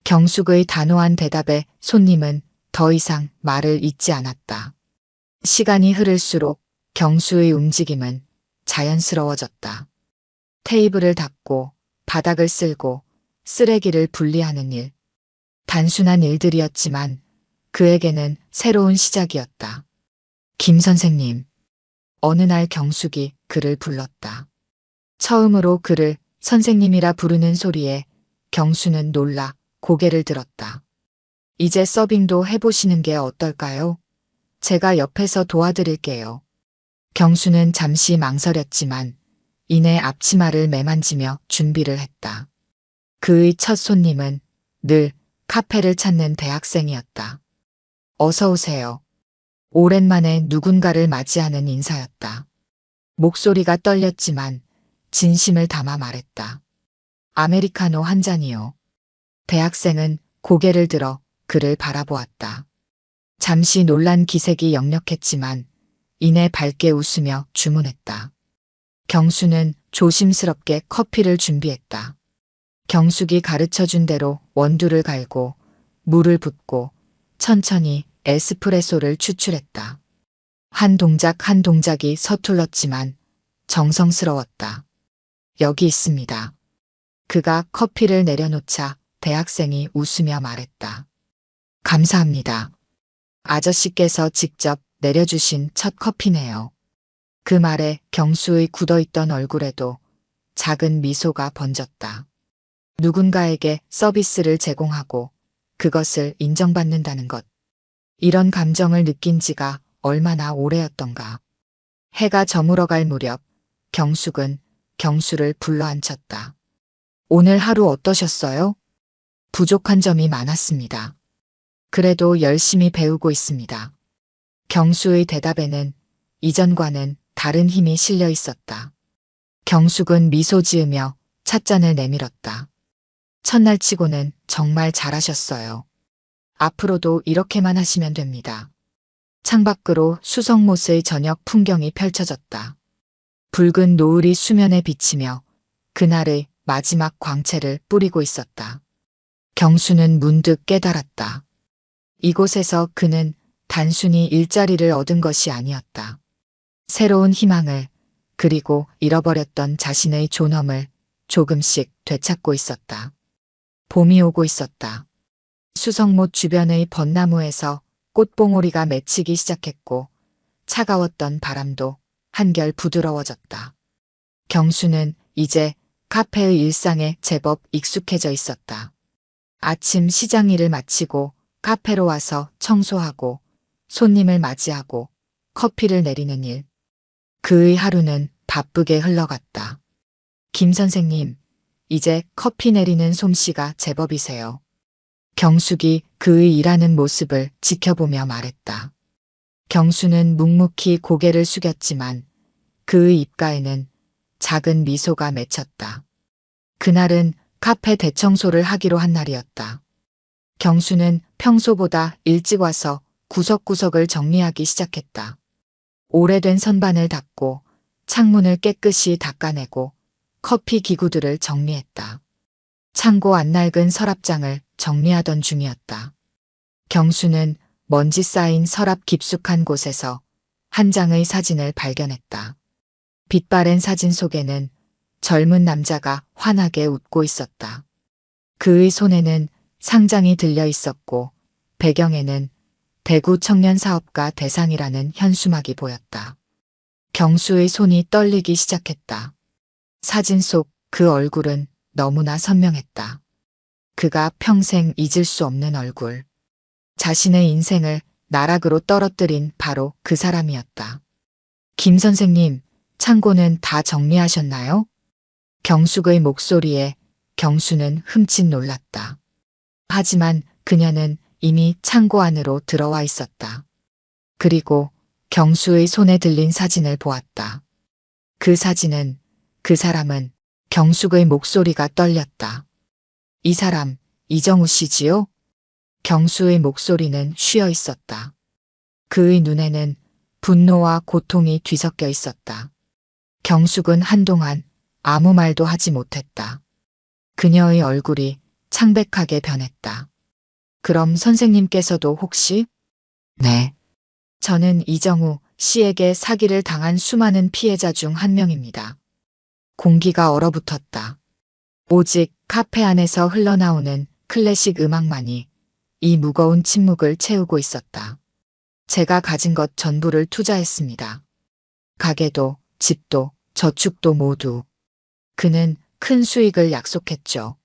경숙의 단호한 대답에 손님은 더 이상 말을 잇지 않았다. 시간이 흐를수록 경수의 움직임은 자연스러워졌다. 테이블을 닦고 바닥을 쓸고 쓰레기를 분리하는 일. 단순한 일들이었지만 그에게는 새로운 시작이었다. 김 선생님. 어느 날 경숙이 그를 불렀다. 처음으로 그를 선생님이라 부르는 소리에 경수는 놀라 고개를 들었다. 이제 서빙도 해보시는 게 어떨까요? 제가 옆에서 도와드릴게요. 경수는 잠시 망설였지만 이내 앞치마를 매만지며 준비를 했다. 그의 첫 손님은 늘 카페를 찾는 대학생이었다. 어서 오세요. 오랜만에 누군가를 맞이하는 인사였다. 목소리가 떨렸지만 진심을 담아 말했다. 아메리카노 한 잔이요. 대학생은 고개를 들어 그를 바라보았다. 잠시 놀란 기색이 역력했지만 이내 밝게 웃으며 주문했다. 경수는 조심스럽게 커피를 준비했다. 경숙이 가르쳐준 대로 원두를 갈고 물을 붓고 천천히 에스프레소를 추출했다. 한 동작 한 동작이 서툴렀지만 정성스러웠다. 여기 있습니다. 그가 커피를 내려놓자 대학생이 웃으며 말했다. 감사합니다. 아저씨께서 직접 내려주신 첫 커피네요. 그 말에 경수의 굳어있던 얼굴에도 작은 미소가 번졌다. 누군가에게 서비스를 제공하고 그것을 인정받는다는 것. 이런 감정을 느낀 지가 얼마나 오래였던가. 해가 저물어갈 무렵 경숙은 경수를 불러앉혔다. 오늘 하루 어떠셨어요? 부족한 점이 많았습니다. 그래도 열심히 배우고 있습니다. 경수의 대답에는 이전과는 다른 힘이 실려 있었다. 경숙은 미소 지으며 찻잔을 내밀었다. 첫날 치고는 정말 잘하셨어요. 앞으로도 이렇게만 하시면 됩니다. 창밖으로 수성못의 저녁 풍경이 펼쳐졌다. 붉은 노을이 수면에 비치며 그날의 마지막 광채를 뿌리고 있었다. 경수는 문득 깨달았다. 이곳에서 그는 단순히 일자리를 얻은 것이 아니었다. 새로운 희망을, 그리고 잃어버렸던 자신의 존엄을 조금씩 되찾고 있었다. 봄이 오고 있었다. 수성못 주변의 벚나무에서 꽃봉오리가 맺히기 시작했고 차가웠던 바람도 한결 부드러워졌다. 경수는 이제 카페의 일상에 제법 익숙해져 있었다. 아침 시장 일을 마치고 카페로 와서 청소하고 손님을 맞이하고 커피를 내리는 일. 그의 하루는 바쁘게 흘러갔다. 김 선생님, 이제 커피 내리는 솜씨가 제법이세요. 경숙이 그의 일하는 모습을 지켜보며 말했다. 경수는 묵묵히 고개를 숙였지만 그의 입가에는 작은 미소가 맺혔다. 그날은 카페 대청소를 하기로 한 날이었다. 경수는 평소보다 일찍 와서 구석구석을 정리하기 시작했다. 오래된 선반을 닦고 창문을 깨끗이 닦아내고 커피 기구들을 정리했다. 창고 안 낡은 서랍장을 정리하던 중이었다. 경수는 먼지 쌓인 서랍 깊숙한 곳에서 한 장의 사진을 발견했다. 빛바랜 사진 속에는 젊은 남자가 환하게 웃고 있었다. 그의 손에는 상장이 들려 있었고 배경에는 대구 청년사업가 대상이라는 현수막이 보였다. 경수의 손이 떨리기 시작했다. 사진 속 그 얼굴은 너무나 선명했다. 그가 평생 잊을 수 없는 얼굴. 자신의 인생을 나락으로 떨어뜨린 바로 그 사람이었다. 김 선생님, 창고는 다 정리하셨나요? 경숙의 목소리에 경수는 흠칫 놀랐다. 하지만 그녀는 이미 창고 안으로 들어와 있었다. 그리고 경수의 손에 들린 사진을 보았다. 그 사진은, 그 사람은 경숙의 목소리가 떨렸다. 이 사람, 이정우 씨지요? 경수의 목소리는 쉬어 있었다. 그의 눈에는 분노와 고통이 뒤섞여 있었다. 경숙은 한동안 아무 말도 하지 못했다. 그녀의 얼굴이 창백하게 변했다. 그럼 선생님께서도 혹시? 네. 저는 이정우 씨에게 사기를 당한 수많은 피해자 중 한 명입니다. 공기가 얼어붙었다. 오직 카페 안에서 흘러나오는 클래식 음악만이 이 무거운 침묵을 채우고 있었다. 제가 가진 것 전부를 투자했습니다. 가게도, 집도, 저축도 모두. 그는 큰 수익을 약속했죠.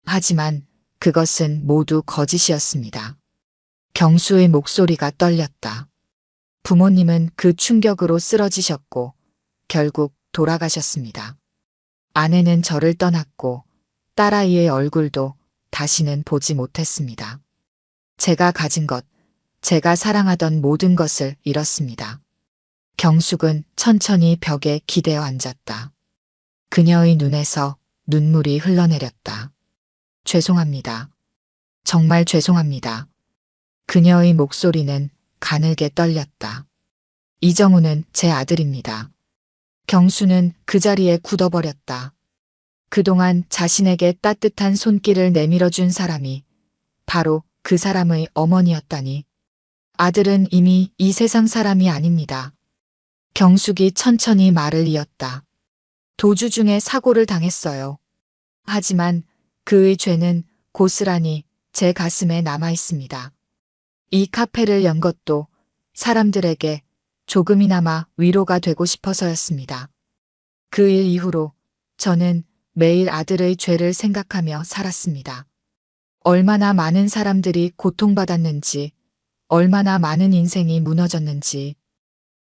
하지만 그것은 모두 거짓이었습니다. 경수의 목소리가 떨렸다. 부모님은 그 충격으로 쓰러지셨고 결국 돌아가셨습니다. 아내는 저를 떠났고 딸아이의 얼굴도 다시는 보지 못했습니다. 제가 가진 것, 제가 사랑하던 모든 것을 잃었습니다. 경숙은 천천히 벽에 기대어 앉았다. 그녀의 눈에서 눈물이 흘러내렸다. 죄송합니다. 정말 죄송합니다. 그녀의 목소리는 가늘게 떨렸다. 이정우는 제 아들입니다. 경수는 그 자리에 굳어버렸다. 그동안 자신에게 따뜻한 손길을 내밀어준 사람이 바로 그 사람의 어머니였다니. 아들은 이미 이 세상 사람이 아닙니다. 경숙이 천천히 말을 이었다. 도주 중에 사고를 당했어요. 하지만 그의 죄는 고스란히 제 가슴에 남아 있습니다. 이 카페를 연 것도 사람들에게 조금이나마 위로가 되고 싶어서였습니다. 그 일 이후로 저는 매일 아들의 죄를 생각하며 살았습니다. 얼마나 많은 사람들이 고통받았는지, 얼마나 많은 인생이 무너졌는지.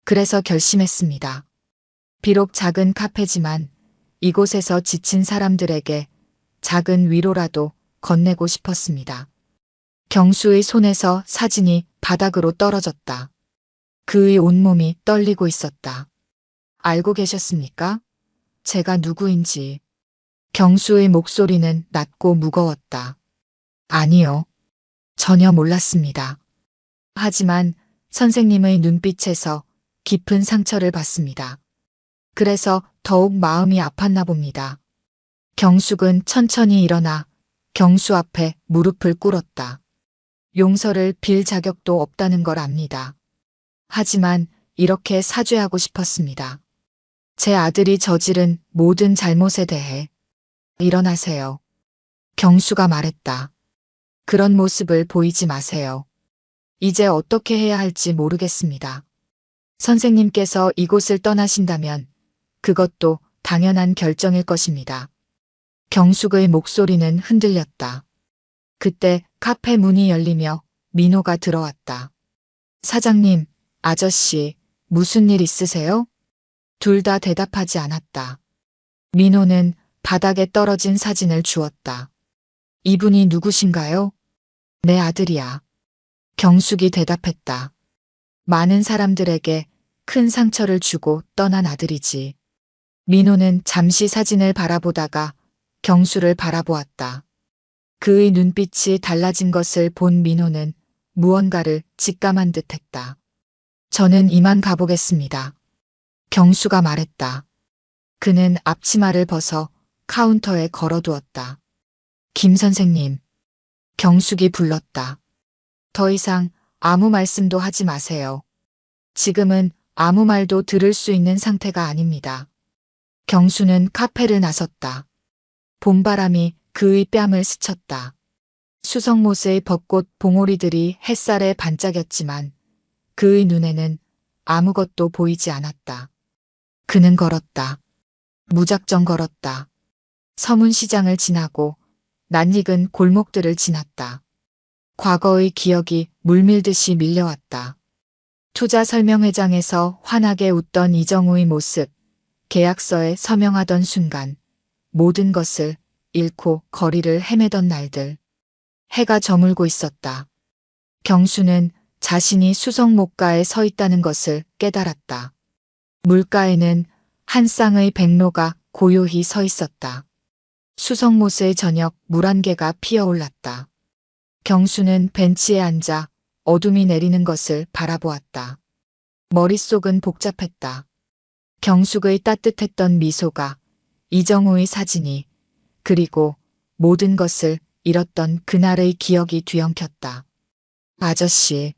그래서 결심했습니다. 비록 작은 카페지만 이곳에서 지친 사람들에게 작은 위로라도 건네고 싶었습니다. 경수의 손에서 사진이 바닥으로 떨어졌다. 그의 온몸이 떨리고 있었다. 알고 계셨습니까? 제가 누구인지. 경수의 목소리는 낮고 무거웠다. 아니요. 전혀 몰랐습니다. 하지만 선생님의 눈빛에서 깊은 상처를 받습니다. 그래서 더욱 마음이 아팠나 봅니다. 경숙은 천천히 일어나 경수 앞에 무릎을 꿇었다. 용서를 빌 자격도 없다는 걸 압니다. 하지만 이렇게 사죄하고 싶었습니다. 제 아들이 저지른 모든 잘못에 대해. 일어나세요. 경수가 말했다. 그런 모습을 보이지 마세요. 이제 어떻게 해야 할지 모르겠습니다. 선생님께서 이곳을 떠나신다면 그것도 당연한 결정일 것입니다. 경숙의 목소리는 흔들렸다. 그때 카페 문이 열리며 민호가 들어왔다. 사장님, 아저씨, 무슨 일 있으세요? 둘 다 대답하지 않았다. 민호는 바닥에 떨어진 사진을 주었다. 이분이 누구신가요? 내 아들이야. 경숙이 대답했다. 많은 사람들에게 큰 상처를 주고 떠난 아들이지. 민호는 잠시 사진을 바라보다가 경수를 바라보았다. 그의 눈빛이 달라진 것을 본 민호는 무언가를 직감한 듯 했다. 저는 이만 가보겠습니다. 경수가 말했다. 그는 앞치마를 벗어 카운터에 걸어두었다. 김 선생님. 경숙이 불렀다. 더 이상 아무 말씀도 하지 마세요. 지금은 아무 말도 들을 수 있는 상태가 아닙니다. 경수는 카페를 나섰다. 봄바람이 그의 뺨을 스쳤다. 수성못의 벚꽃 봉오리들이 햇살에 반짝였지만 그의 눈에는 아무것도 보이지 않았다. 그는 걸었다. 무작정 걸었다. 서문시장을 지나고 낯익은 골목들을 지났다. 과거의 기억이 물밀듯이 밀려왔다. 투자 설명회장에서 환하게 웃던 이정우의 모습, 계약서에 서명하던 순간, 모든 것을 잃고 거리를 헤매던 날들. 해가 저물고 있었다. 경수는 자신이 수성목가에 서 있다는 것을 깨달았다. 물가에는 한 쌍의 백로가 고요히 서 있었다. 수성못의 저녁 물 한 개가 피어올랐다. 경수는 벤치에 앉아 어둠이 내리는 것을 바라보았다. 머릿속은 복잡했다. 경숙의 따뜻했던 미소가, 이정우의 사진이, 그리고 모든 것을 잃었던 그날의 기억이 뒤엉켰다. 아저씨.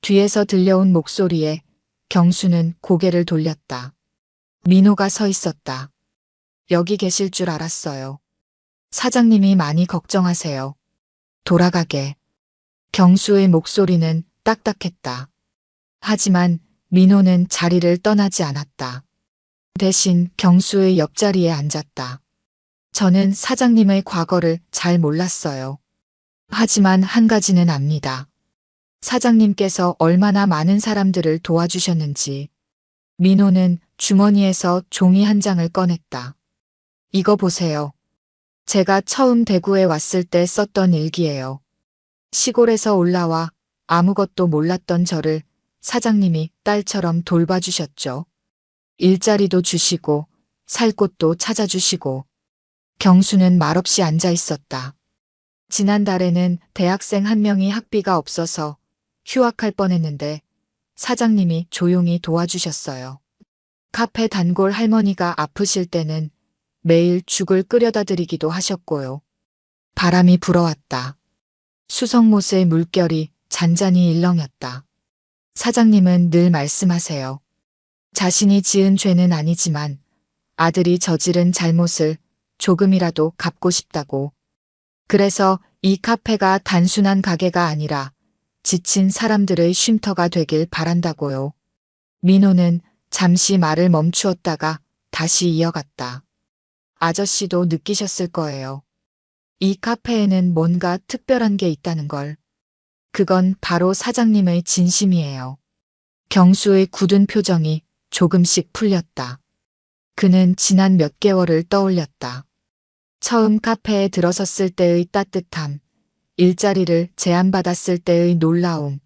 뒤에서 들려온 목소리에 경수는 고개를 돌렸다. 민호가 서 있었다. 여기 계실 줄 알았어요. 사장님이 많이 걱정하세요. 돌아가게. 경수의 목소리는 딱딱했다. 하지만 민호는 자리를 떠나지 않았다. 대신 경수의 옆자리에 앉았다. 저는 사장님의 과거를 잘 몰랐어요. 하지만 한 가지는 압니다. 사장님께서 얼마나 많은 사람들을 도와주셨는지. 민호는 주머니에서 종이 한 장을 꺼냈다. 이거 보세요. 제가 처음 대구에 왔을 때 썼던 일기예요. 시골에서 올라와 아무것도 몰랐던 저를 사장님이 딸처럼 돌봐주셨죠. 일자리도 주시고 살 곳도 찾아주시고. 경수는 말없이 앉아 있었다. 지난달에는 대학생 한 명이 학비가 없어서 휴학할 뻔했는데 사장님이 조용히 도와주셨어요. 카페 단골 할머니가 아프실 때는 매일 죽을 끓여다 드리기도 하셨고요. 바람이 불어왔다. 수성못의 물결이 잔잔히 일렁였다. 사장님은 늘 말씀하세요. 자신이 지은 죄는 아니지만 아들이 저지른 잘못을 조금이라도 갚고 싶다고. 그래서 이 카페가 단순한 가게가 아니라 지친 사람들의 쉼터가 되길 바란다고요. 민호는 잠시 말을 멈추었다가 다시 이어갔다. 아저씨도 느끼셨을 거예요. 이 카페에는 뭔가 특별한 게 있다는 걸. 그건 바로 사장님의 진심이에요. 경수의 굳은 표정이 조금씩 풀렸다. 그는 지난 몇 개월을 떠올렸다. 처음 카페에 들어섰을 때의 따뜻함, 일자리를 제안받았을 때의 놀라움,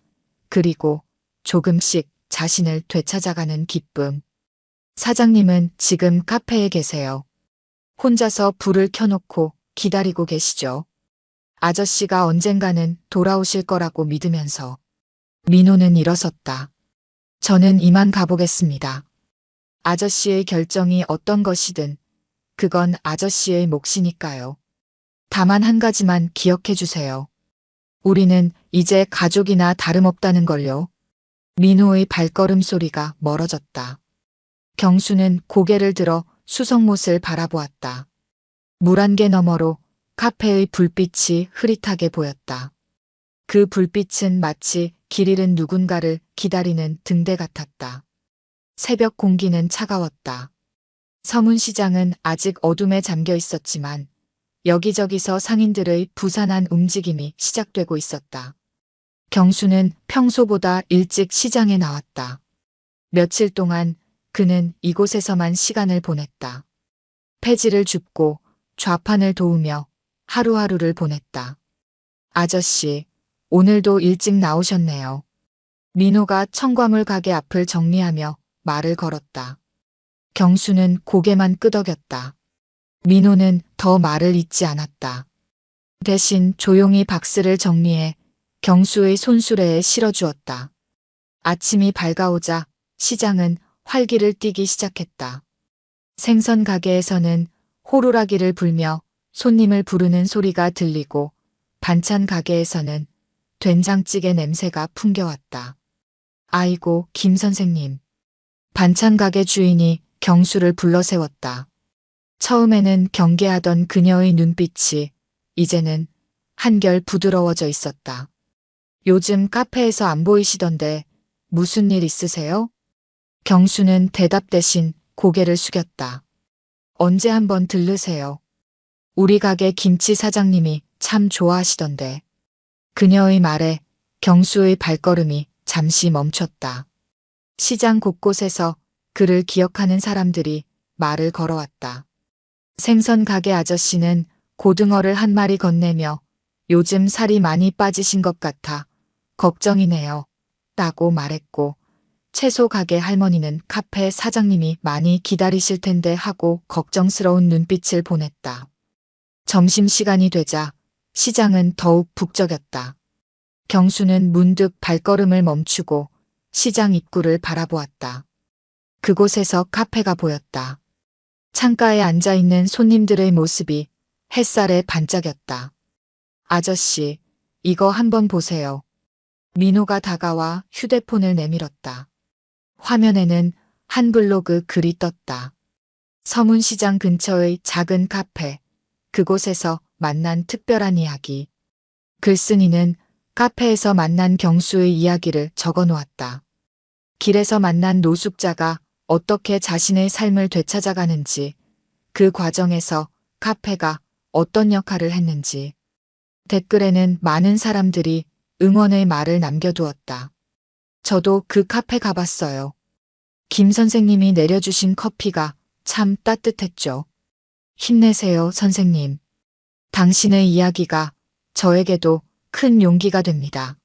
그리고 조금씩 자신을 되찾아가는 기쁨. 사장님은 지금 카페에 계세요. 혼자서 불을 켜놓고 기다리고 계시죠. 아저씨가 언젠가는 돌아오실 거라고 믿으면서. 민호는 일어섰다. 저는 이만 가보겠습니다. 아저씨의 결정이 어떤 것이든 그건 아저씨의 몫이니까요. 다만 한 가지만 기억해 주세요. 우리는 이제 가족이나 다름없다는 걸요. 민호의 발걸음 소리가 멀어졌다. 경수는 고개를 들어 수성못을 바라보았다. 물안개 너머로 카페의 불빛이 흐릿하게 보였다. 그 불빛은 마치 길 잃은 누군가를 기다리는 등대 같았다. 새벽 공기는 차가웠다. 서문시장은 아직 어둠에 잠겨 있었지만 여기저기서 상인들의 부산한 움직임이 시작되고 있었다. 경수는 평소보다 일찍 시장에 나왔다. 며칠 동안 그는 이곳에서만 시간을 보냈다. 폐지를 줍고 좌판을 도우며 하루하루를 보냈다. 아저씨, 오늘도 일찍 나오셨네요. 민호가 청과물 가게 앞을 정리하며 말을 걸었다. 경수는 고개만 끄덕였다. 민호는 더 말을 잇지 않았다. 대신 조용히 박스를 정리해 경수의 손수레에 실어주었다. 아침이 밝아오자 시장은 활기를 띠기 시작했다. 생선 가게에서는 호루라기를 불며 손님을 부르는 소리가 들리고 반찬 가게에서는 된장찌개 냄새가 풍겨왔다. 아이고, 김 선생님. 반찬 가게 주인이 경수를 불러 세웠다. 처음에는 경계하던 그녀의 눈빛이 이제는 한결 부드러워져 있었다. 요즘 카페에서 안 보이시던데 무슨 일 있으세요? 경수는 대답 대신 고개를 숙였다. 언제 한번 들르세요. 우리 가게 김치 사장님이 참 좋아하시던데. 그녀의 말에 경수의 발걸음이 잠시 멈췄다. 시장 곳곳에서 그를 기억하는 사람들이 말을 걸어왔다. 생선 가게 아저씨는 고등어를 한 마리 건네며 요즘 살이 많이 빠지신 것 같아 걱정이네요. 라고 말했고, 채소 가게 할머니는 카페 사장님이 많이 기다리실 텐데 하고 걱정스러운 눈빛을 보냈다. 점심시간이 되자 시장은 더욱 북적였다. 경수는 문득 발걸음을 멈추고 시장 입구를 바라보았다. 그곳에서 카페가 보였다. 창가에 앉아있는 손님들의 모습이 햇살에 반짝였다. 아저씨, 이거 한번 보세요. 민호가 다가와 휴대폰을 내밀었다. 화면에는 한 블로그 글이 떴다. 서문시장 근처의 작은 카페, 그곳에서 만난 특별한 이야기. 글쓴이는 카페에서 만난 경수의 이야기를 적어 놓았다. 길에서 만난 노숙자가 어떻게 자신의 삶을 되찾아가는지, 그 과정에서 카페가 어떤 역할을 했는지. 댓글에는 많은 사람들이 응원의 말을 남겨두었다. 저도 그 카페 가봤어요. 김 선생님이 내려주신 커피가 참 따뜻했죠. 힘내세요, 선생님. 당신의 이야기가 저에게도 큰 용기가 됩니다.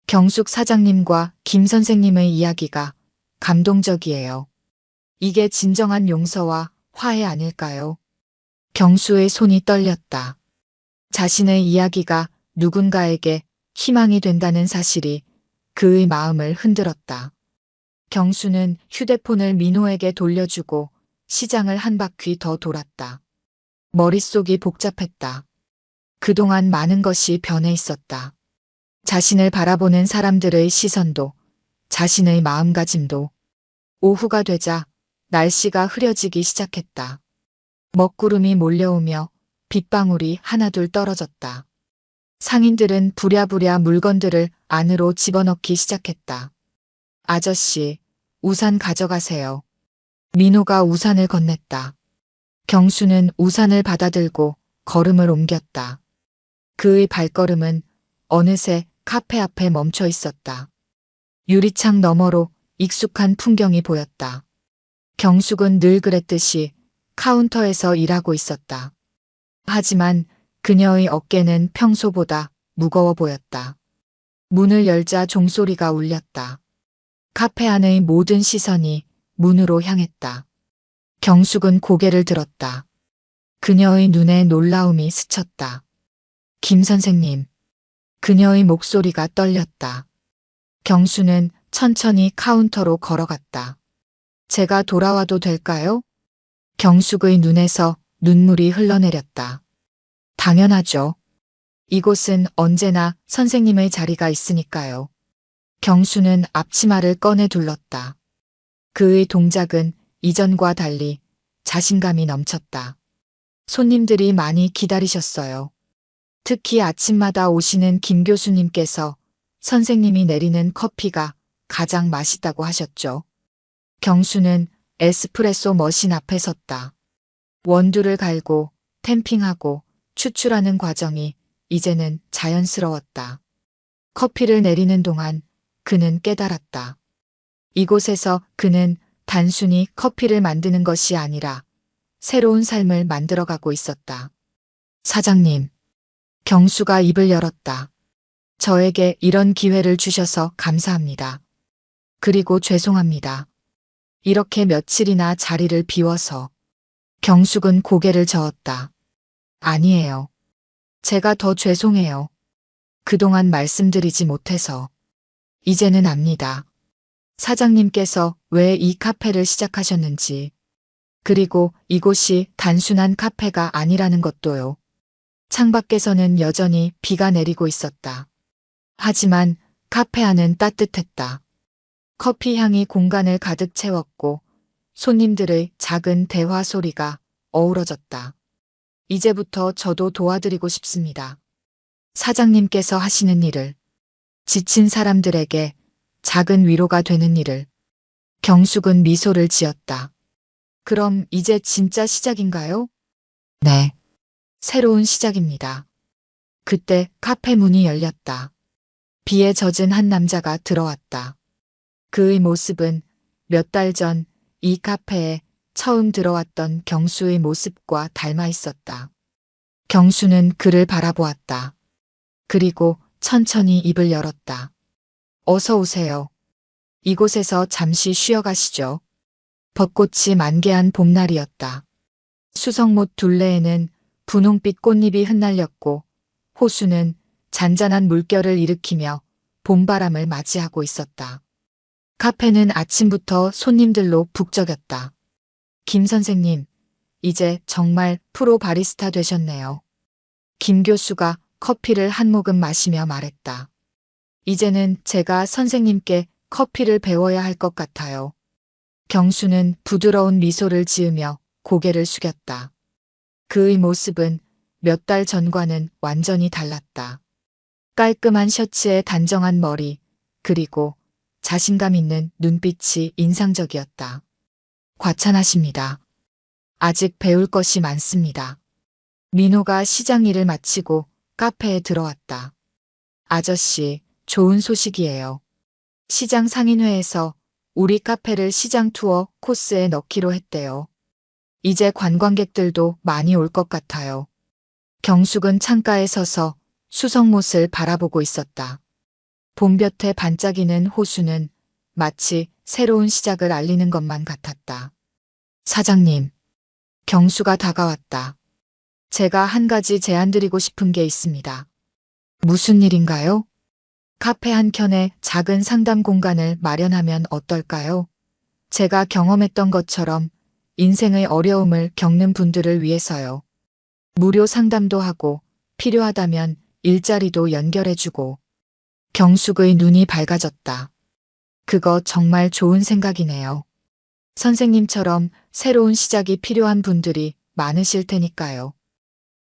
경숙 사장님과 김 선생님의 이야기가 감동적이에요. 이게 진정한 용서와 화해 아닐까요? 경수의 손이 떨렸다. 자신의 이야기가 누군가에게 희망이 된다는 사실이 그의 마음을 흔들었다. 경수는 휴대폰을 민호에게 돌려주고 시장을 한 바퀴 더 돌았다. 머릿속이 복잡했다. 그동안 많은 것이 변해 있었다. 자신을 바라보는 사람들의 시선도, 자신의 마음가짐도. 오후가 되자 날씨가 흐려지기 시작했다. 먹구름이 몰려오며 빗방울이 하나둘 떨어졌다. 상인들은 부랴부랴 물건들을 안으로 집어넣기 시작했다. 아저씨, 우산 가져가세요. 민호가 우산을 건넸다. 경수는 우산을 받아들고 걸음을 옮겼다. 그의 발걸음은 어느새 카페 앞에 멈춰 있었다. 유리창 너머로 익숙한 풍경이 보였다. 경숙은 늘 그랬듯이 카운터에서 일하고 있었다. 하지만 그녀의 어깨는 평소보다 무거워 보였다. 문을 열자 종소리가 울렸다. 카페 안의 모든 시선이 문으로 향했다. 경숙은 고개를 들었다. 그녀의 눈에 놀라움이 스쳤다. 김 선생님. 그녀의 목소리가 떨렸다. 경수는 천천히 카운터로 걸어갔다. 제가 돌아와도 될까요? 경숙의 눈에서 눈물이 흘러내렸다. 당연하죠. 이곳은 언제나 선생님의 자리가 있으니까요. 경수는 앞치마를 꺼내 둘렀다. 그의 동작은 이전과 달리 자신감이 넘쳤다. 손님들이 많이 기다리셨어요. 특히 아침마다 오시는 김 교수님께서 선생님이 내리는 커피가 가장 맛있다고 하셨죠. 경수는 에스프레소 머신 앞에 섰다. 원두를 갈고 탬핑하고 추출하는 과정이 이제는 자연스러웠다. 커피를 내리는 동안 그는 깨달았다. 이곳에서 그는 단순히 커피를 만드는 것이 아니라 새로운 삶을 만들어가고 있었다. 사장님. 경수가 입을 열었다. 저에게 이런 기회를 주셔서 감사합니다. 그리고 죄송합니다. 이렇게 며칠이나 자리를 비워서. 경숙은 고개를 저었다. 아니에요. 제가 더 죄송해요. 그동안 말씀드리지 못해서. 이제는 압니다. 사장님께서 왜 이 카페를 시작하셨는지. 그리고 이곳이 단순한 카페가 아니라는 것도요. 창밖에서는 여전히 비가 내리고 있었다. 하지만 카페 안은 따뜻했다. 커피 향이 공간을 가득 채웠고 손님들의 작은 대화 소리가 어우러졌다. 이제부터 저도 도와드리고 싶습니다. 사장님께서 하시는 일을, 지친 사람들에게 작은 위로가 되는 일을. 경숙은 미소를 지었다. 그럼 이제 진짜 시작인가요? 네. 새로운 시작입니다. 그때 카페 문이 열렸다. 비에 젖은 한 남자가 들어왔다. 그의 모습은 몇 달 전 이 카페에 처음 들어왔던 경수의 모습과 닮아 있었다. 경수는 그를 바라보았다. 그리고 천천히 입을 열었다. 어서 오세요. 이곳에서 잠시 쉬어가시죠. 벚꽃이 만개한 봄날이었다. 수성못 둘레에는 분홍빛 꽃잎이 흩날렸고 호수는 잔잔한 물결을 일으키며 봄바람을 맞이하고 있었다. 카페는 아침부터 손님들로 북적였다. 김 선생님, 이제 정말 프로 바리스타 되셨네요. 김 교수가 커피를 한 모금 마시며 말했다. 이제는 제가 선생님께 커피를 배워야 할 것 같아요. 경수는 부드러운 미소를 지으며 고개를 숙였다. 그의 모습은 몇 달 전과는 완전히 달랐다. 깔끔한 셔츠에 단정한 머리, 그리고 자신감 있는 눈빛이 인상적이었다. 과찬하십니다. 아직 배울 것이 많습니다. 민호가 시장 일을 마치고 카페에 들어왔다. 아저씨, 좋은 소식이에요. 시장 상인회에서 우리 카페를 시장 투어 코스에 넣기로 했대요. 이제 관광객들도 많이 올 것 같아요. 경숙은 창가에 서서 수성못을 바라보고 있었다. 봄볕에 반짝이는 호수는 마치 새로운 시작을 알리는 것만 같았다. 사장님, 경수가 다가왔다. 제가 한 가지 제안드리고 싶은 게 있습니다. 무슨 일인가요? 카페 한켠에 작은 상담 공간을 마련하면 어떨까요? 제가 경험했던 것처럼 인생의 어려움을 겪는 분들을 위해서요. 무료 상담도 하고 필요하다면 일자리도 연결해주고. 경숙의 눈이 밝아졌다. 그거 정말 좋은 생각이네요. 선생님처럼 새로운 시작이 필요한 분들이 많으실 테니까요.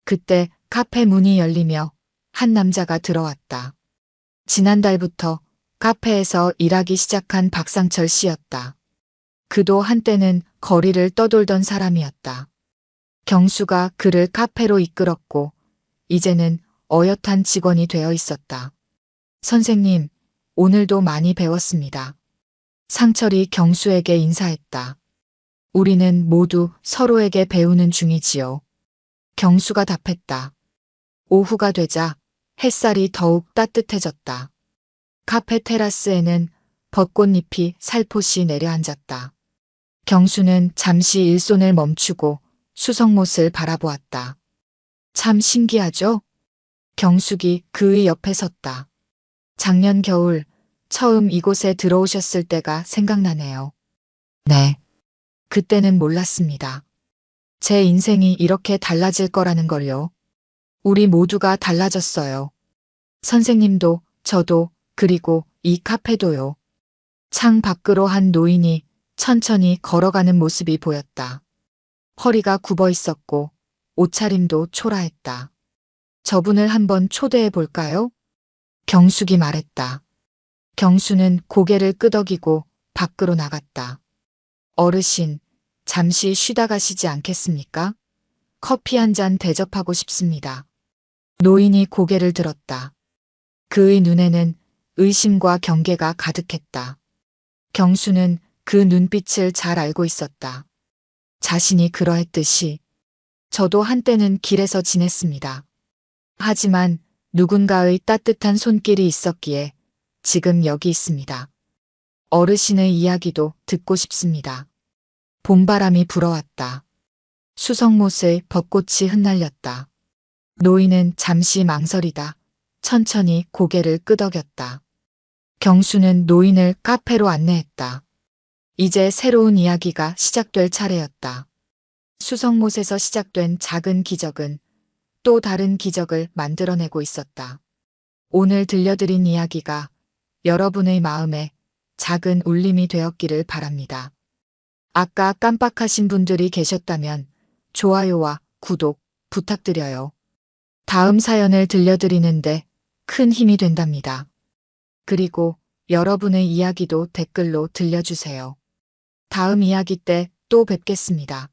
그때 카페 문이 열리며 한 남자가 들어왔다. 지난달부터 카페에서 일하기 시작한 박상철 씨였다. 그도 한때는 거리를 떠돌던 사람이었다. 경수가 그를 카페로 이끌었고 이제는 어엿한 직원이 되어 있었다. 선생님, 오늘도 많이 배웠습니다. 상철이 경수에게 인사했다. 우리는 모두 서로에게 배우는 중이지요. 경수가 답했다. 오후가 되자 햇살이 더욱 따뜻해졌다. 카페 테라스에는 벚꽃잎이 살포시 내려앉았다. 경수는 잠시 일손을 멈추고 수성못을 바라보았다. 참 신기하죠? 경숙이 그의 옆에 섰다. 작년 겨울 처음 이곳에 들어오셨을 때가 생각나네요. 네. 그때는 몰랐습니다. 제 인생이 이렇게 달라질 거라는 걸요. 우리 모두가 달라졌어요. 선생님도, 저도, 그리고 이 카페도요. 창 밖으로 한 노인이 천천히 걸어가는 모습이 보였다. 허리가 굽어 있었고 옷차림도 초라했다. 저분을 한번 초대해 볼까요? 경숙이 말했다. 경수는 고개를 끄덕이고 밖으로 나갔다. 어르신, 잠시 쉬다 가시지 않겠습니까? 커피 한 잔 대접하고 싶습니다. 노인이 고개를 들었다. 그의 눈에는 의심과 경계가 가득했다. 경수는 그 눈빛을 잘 알고 있었다. 자신이 그러했듯이 저도 한때는 길에서 지냈습니다. 하지만 누군가의 따뜻한 손길이 있었기에 지금 여기 있습니다. 어르신의 이야기도 듣고 싶습니다. 봄바람이 불어왔다. 수성못에 벚꽃이 흩날렸다. 노인은 잠시 망설이다 천천히 고개를 끄덕였다. 경수는 노인을 카페로 안내했다. 이제 새로운 이야기가 시작될 차례였다. 수성못에서 시작된 작은 기적은 또 다른 기적을 만들어내고 있었다. 오늘 들려드린 이야기가 여러분의 마음에 작은 울림이 되었기를 바랍니다. 아까 깜빡하신 분들이 계셨다면 좋아요와 구독 부탁드려요. 다음 사연을 들려드리는데 큰 힘이 된답니다. 그리고 여러분의 이야기도 댓글로 들려주세요. 다음 이야기 때 또 뵙겠습니다.